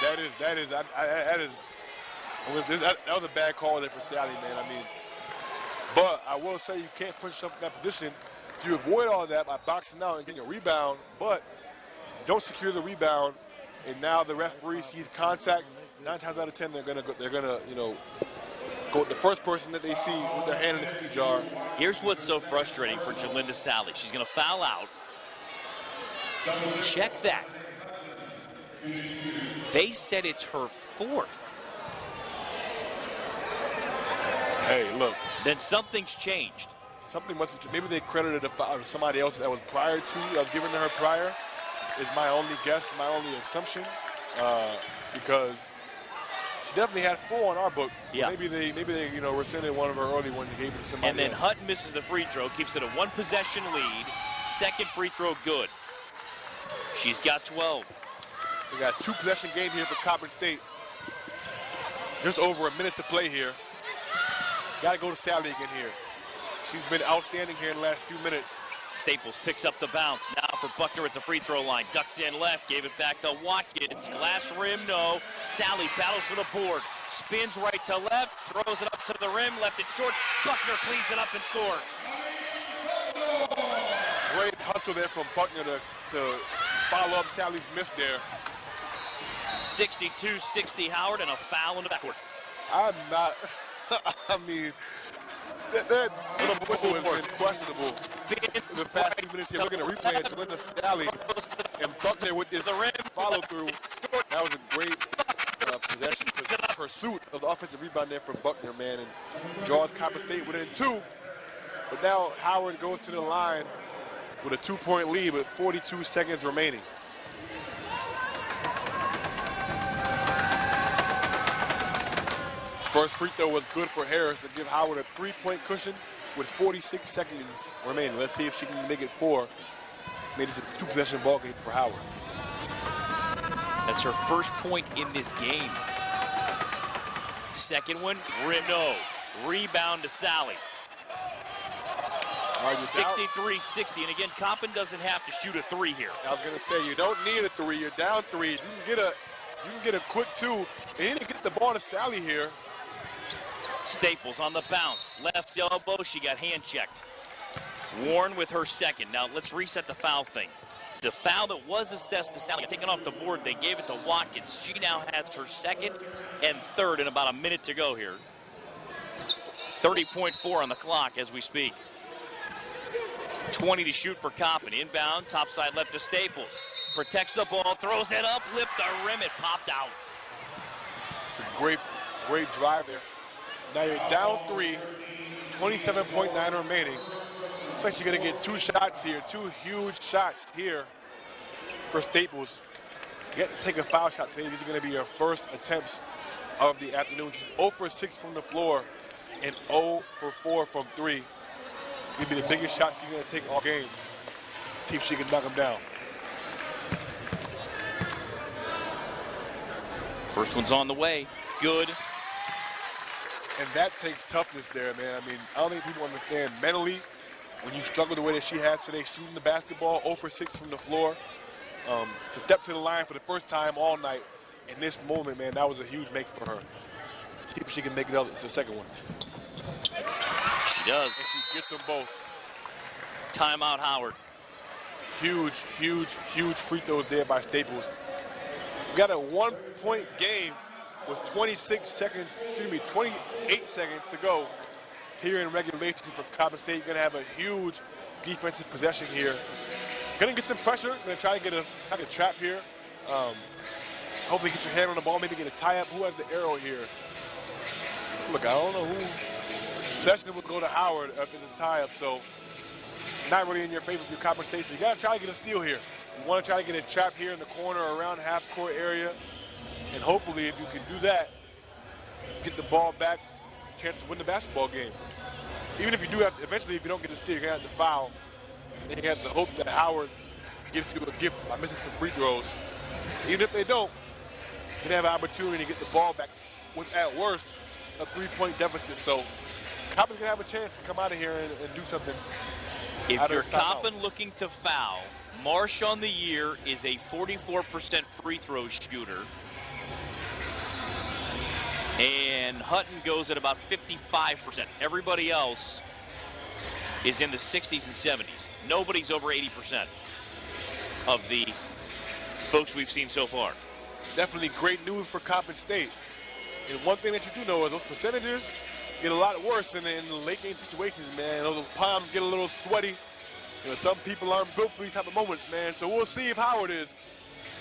That was a bad call there for Sally, man. I mean, but I will say you can't put yourself in that position. You avoid all of that by boxing out and getting a rebound, but don't secure the rebound. And now the referee sees contact. 9 times out of 10, they're gonna go with the first person that they see with their hand in the cookie jar. Here's what's so frustrating for Jalinda Sally. She's gonna foul out. Check that. They said it's her 4th. Hey, look. Then something's changed. Something must have, maybe they credited a foul to somebody else that was prior to, given to her prior, is my only guess, my only assumption, because she definitely had 4 in our book. Yeah. Maybe they rescinded one of her early ones and gave it to somebody And then else. Hutton misses the free throw, keeps it a 1-possession lead. Second free throw good. She's got 12. We got 2-possession game here for Coppin State. Just over a minute to play here. Got to go to Sally again here. She's been outstanding here in the last few minutes. Staples picks up the bounce. Now for Buckner at the free throw line. Ducks in left, gave it back to Watkins. Glass rim, no. Sally battles for the board. spins right to left, throws it up to the rim, left it short. Buckner cleans it up and scores. Great hustle there from Buckner to follow up Sally's miss there. 62-60 Howard, and a foul in the backcourt. I'm not, I mean, that little whistle has been questionable. The past few minutes here, looking at replay at Linda Sally and Buckner with this follow through. That was a great possession, pursuit of the offensive rebound there from Buckner, man, and draws Coppin State within 2. But now Howard goes to the line with a 2-point lead with 42 seconds remaining. First free throw was good for Harris to give Howard a 3-point cushion with 46 seconds remaining. Let's see if she can make it 4. Maybe it's a 2-possession ball game for Howard. That's her first point in this game. Second one, Renault. Rebound to Sally. 63-60, and again, Coppin doesn't have to shoot a 3 here. I was gonna say, you don't need a 3. You're down 3. You can get a quick 2. And you didn't get the ball to Sally here. Staples on the bounce, left elbow. She got hand checked. Warren with her second. Now let's reset the foul thing. The foul that was assessed to Sally, taken off the board, they gave it to Watkins. She now has her second and third in about a minute to go here. 30.4 on the clock as we speak. 20 to shoot for Coppin. Inbound, top side left to Staples. Protects the ball, throws it up, lift the rim, it popped out. Great drive there. Now you're down 3, 27.9 remaining. Looks like you're gonna get 2 shots here, 2 huge shots here for Staples. You have to take a foul shot today. These are gonna be your first attempts of the afternoon. She's 0 for 6 from the floor and 0 for 4 from 3. Gonna be the biggest shots she's gonna take all game. See if she can knock them down. First one's on the way. Good. And that takes toughness there, man. I mean, I don't think people understand mentally when you struggle the way that she has today, shooting the basketball, 0 for 6 from the floor. To step to the line for the first time all night in this moment, man, that was a huge make for her. See if she can make it up. It's the second one. She does. And she gets them both. Timeout, Howard. Huge free throws there by Staples. We got a 1-point game with 28 seconds to go here in regulation for Coppin State. Gonna have a huge defensive possession here. Gonna get some pressure. Gonna try to get a trap here. Hopefully get your hand on the ball, maybe get a tie-up. Who has the arrow here? Look, I don't know who. Possession will go to Howard after the tie-up, so not really in your favor for Coppin State. So you gotta try to get a steal here. You wanna try to get a trap here in the corner around half-court area. And hopefully, if you can do that, get the ball back, chance to win the basketball game. Even if you do have to, eventually, if you don't get a steal, you're going to have to foul. Then you have to hope that Howard gives you a gift by missing some free throws. Even if they don't, you have an opportunity to get the ball back with, at worst, a 3-point deficit. So Coppin's going to have a chance to come out of here and do something. If you're Coppin looking to foul, Marsh on the year is a 44% free throw shooter. And Hutton goes at about 55%. Everybody else is in the 60s and 70s. Nobody's over 80% of the folks we've seen so far. It's definitely great news for Coppin State. And one thing that you do know is those percentages get a lot worse in the late game situations, man. Those palms get a little sweaty. You know, some people aren't built for these type of moments, man. So we'll see if Howard is.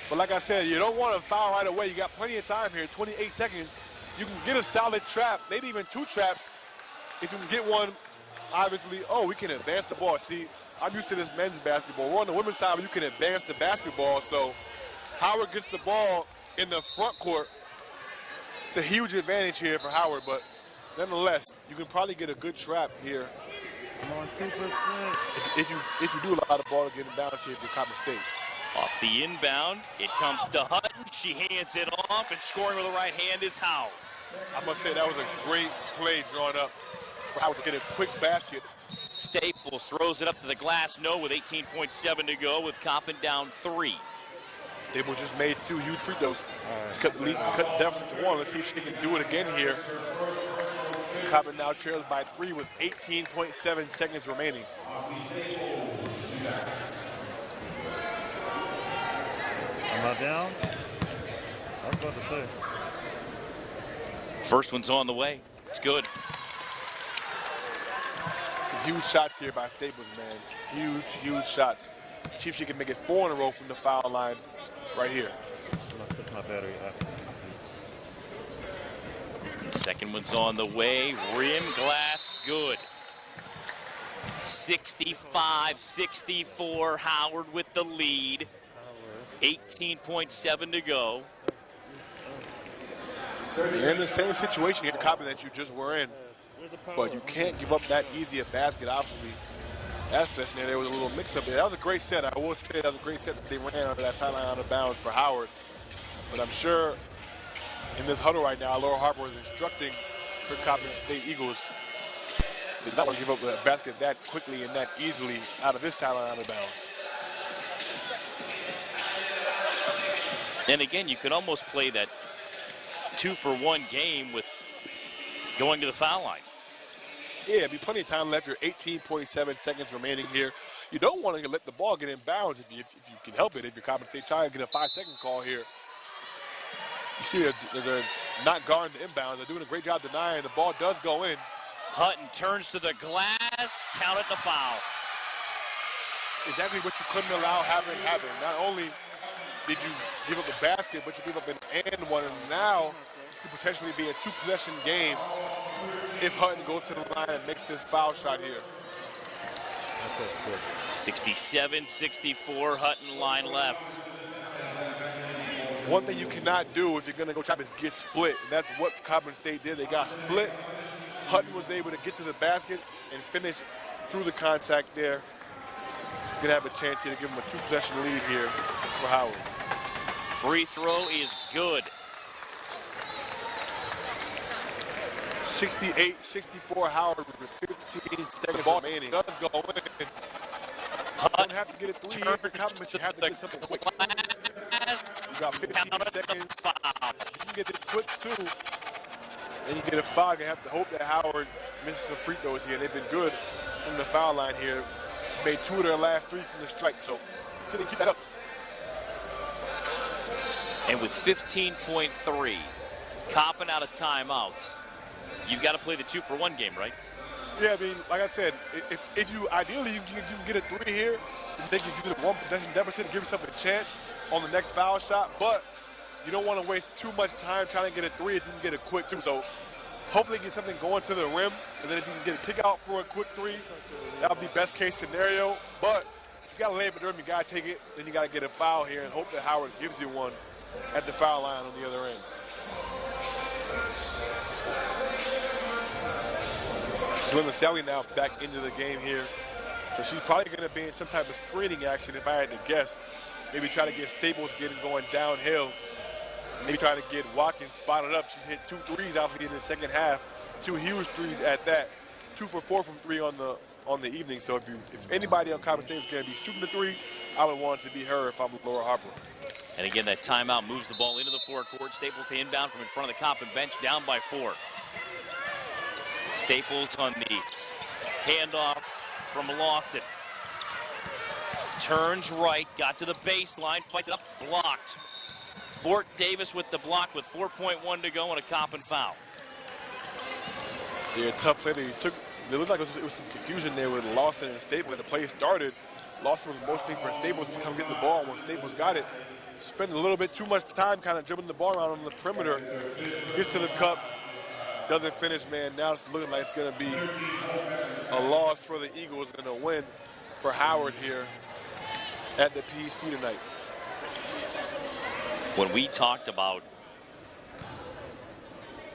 But like I said, you don't want to foul right away. You got plenty of time here, 28 seconds. You can get a solid trap, maybe even 2 traps. If you can get one, obviously, we can advance the ball. See, I'm used to this men's basketball. We're on the women's side where you can advance the basketball. So Howard gets the ball in the front court. It's a huge advantage here for Howard, but nonetheless, you can probably get a good trap here. Come on, 2%. If you do allow the ball to get inbound here to Coppin State. Off the inbound, it comes to Hutton. She hands it off, and scoring with the right hand is Howard. I must say that was a great play drawn up for Howard to get a quick basket. Staples throws it up to the glass, no, with 18.7 to go, with Coppin down 3. Staples just made 2 huge free throws to cut the lead, to cut the deficit to 1. Let's see if she can do it again here. Coppin now trails by 3 with 18.7 seconds remaining. Am I down? I was about to say. First one's on the way. It's good. Huge shots here by Staples, man. Huge shots. See if she can make it 4 in a row from the foul line right here. Put my battery out. Second one's on the way. Rim glass, good. 65-64. Howard with the lead. 18.7 to go. You're in the same situation here, Coppin, that you just were in. But you can't give up that easy a basket, obviously. That's possession there was a little mix-up there. That was a great set. I will say that was a great set that they ran under that sideline out of bounds for Howard. But I'm sure in this huddle right now, Laura Harper is instructing her Coppin State Eagles to not want to give up a basket that quickly and that easily out of this sideline out of bounds. And again, you could almost play that 2-for-1 game with going to the foul line. Yeah, there'll be plenty of time left. You're 18.7 seconds remaining here. You don't want to let the ball get in bounds if you can help it. If you're Coppin State trying to get a 5-second call here. You see they're not guarding the inbounds. They're doing a great job denying. The ball does go in. Hutton turns to the glass, count it the foul. Exactly what you couldn't allow happen. Not only did you give up a basket, but you give up an and one, and now this could potentially be a 2-possession game if Hutton goes to the line and makes this foul shot here. 67-64, Hutton line left. One thing you cannot do if you're going to go try is get split, and that's what Coppin State did. They got split. Hutton was able to get to the basket and finish through the contact there. He's going to have a chance here to give him a 2-possession lead here for Howard. Free throw is good. 68-64 Howard with 15 seconds remaining. Does go in. You don't have to get a 3 here for Coppin, but you have to get something quick. You got 15 seconds. You can get it quick too. Then you get a foul. You have to hope that Howard misses some free throws here. They've been good from the foul line here. Made 2 of their last 3 from the strike, so they keep that up. And with 15.3, Coppin out of timeouts. You've got to play the 2-for-1 game, right? Yeah, I mean, like I said, if you ideally you can get a 3 here, and then you get a 1-possession deficit and give yourself a chance on the next foul shot, but you don't want to waste too much time trying to get a 3 if you can get a quick 2. So hopefully get something going to the rim, and then if you can get a kick out for a quick 3, that would be best case scenario. But if you got to lay it at the rim, you got to take it, then you got to get a foul here and hope that Howard gives you one at the foul line on the other end. Jalen Sally now back into the game here. So she's probably going to be in some type of screening action if I had to guess. Maybe try to get Staples going downhill. Maybe try to get Watkins spotted up. She's hit 2 threes obviously in the second half. 2 huge threes at that. 2 for 4 from 3 on the evening. So if anybody on Coppin State is going to be shooting the 3, I would want it to be her if I'm Laura Harper. And again, that timeout moves the ball into the forecourt. Staples to inbound from in front of the Coppin bench, down by 4. Staples on the handoff from Lawson. Turns right, got to the baseline, fights it up, blocked. Fort Davis with the block with 4.1 to go and a Coppin foul. Yeah, tough play. It looked like it was some confusion there with Lawson and Staples. The play started. Lawson was motioning for Staples to come get the ball. When Staples got it, spent a little bit too much time kind of dribbling the ball around on the perimeter. Gets to the cup. Doesn't finish, man. Now it's looking like it's going to be a loss for the Eagles and a win for Howard here at the PC tonight. When we talked about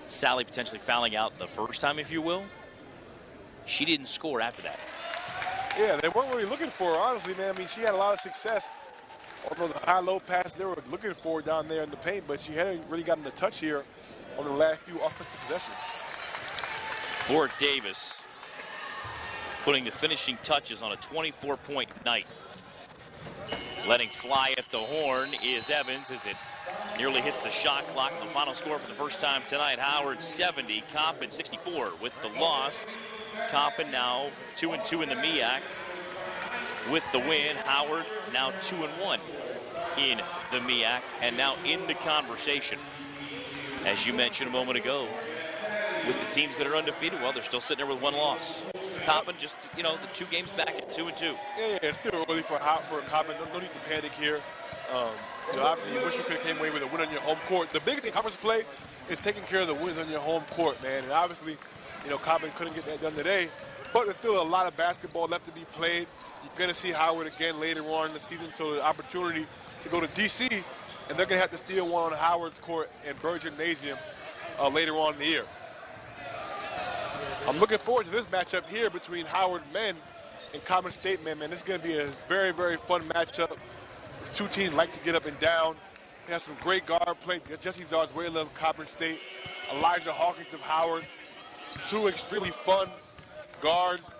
Sally potentially fouling out the first time, if you will, she didn't score after that. Yeah, they weren't really looking for her, honestly, man. I mean, she had a lot of success on those high-low passes they were looking for down there in the paint, but she hadn't really gotten the touch here on the last few offensive possessions. Fort Davis putting the finishing touches on a 24-point night. Letting fly at the horn is Evans as it nearly hits the shot clock. The final score for the first time tonight, Howard 70, Coppin 64 with the loss. Coppin now 2-2 in the MEAC with the win. Howard now 2-1 in the MEAC and now in the conversation. As you mentioned a moment ago, with the teams that are undefeated, well, they're still sitting there with one loss. Coppin just, the 2 games back at 2-2. Yeah, it's still early for Coppin. No need to panic here. Obviously, you wish you could have came away with a win on your home court. The biggest thing Coppin's play is taking care of the wins on your home court, man. And obviously, Coppin couldn't get that done today, but there's still a lot of basketball left to be played. You're going to see Howard again later on in the season, so the opportunity to go to D.C., and they're going to have to steal one on Howard's court and Bird Gymnasium later on in the year. I'm looking forward to this matchup here between Howard men and Coppin State men, man. This is going to be a very, very fun matchup. These 2 teams like to get up and down. They have some great guard play. Jesse Zarzuela of Coppin State, Elijah Hawkins of Howard. 2 extremely fun guards.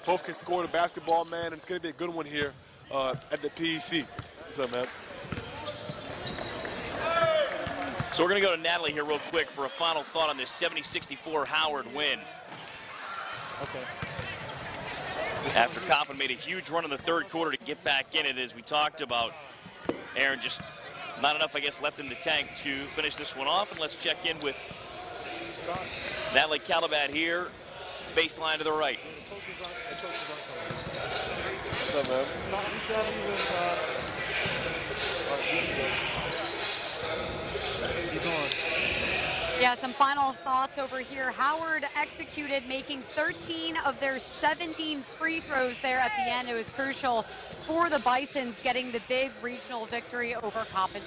Both can score the basketball, man, and it's going to be a good one here at the PEC. What's up, man? So we're going to go to Natalie here real quick for a final thought on this 70-64 Howard win. Okay. After Coppin made a huge run in the third quarter to get back in it, as we talked about, Aaron, just not enough, I guess, left in the tank to finish this one off. And let's check in with Natalie Calabat here, baseline to the right. What's up, man? Yeah, some final thoughts over here. Howard executed, making 13 of their 17 free throws there at the end. It was crucial for the Bisons getting the big regional victory over Coppin.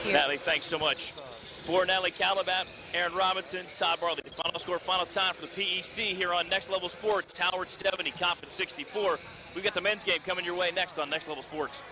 Natalie, thanks so much. For Natalie Calabat, Aaron Robinson, Todd Barley. Final score, final time for the PEC here on Next Level Sports. Howard 70, Coppin 64. We've got the men's game coming your way next on Next Level Sports.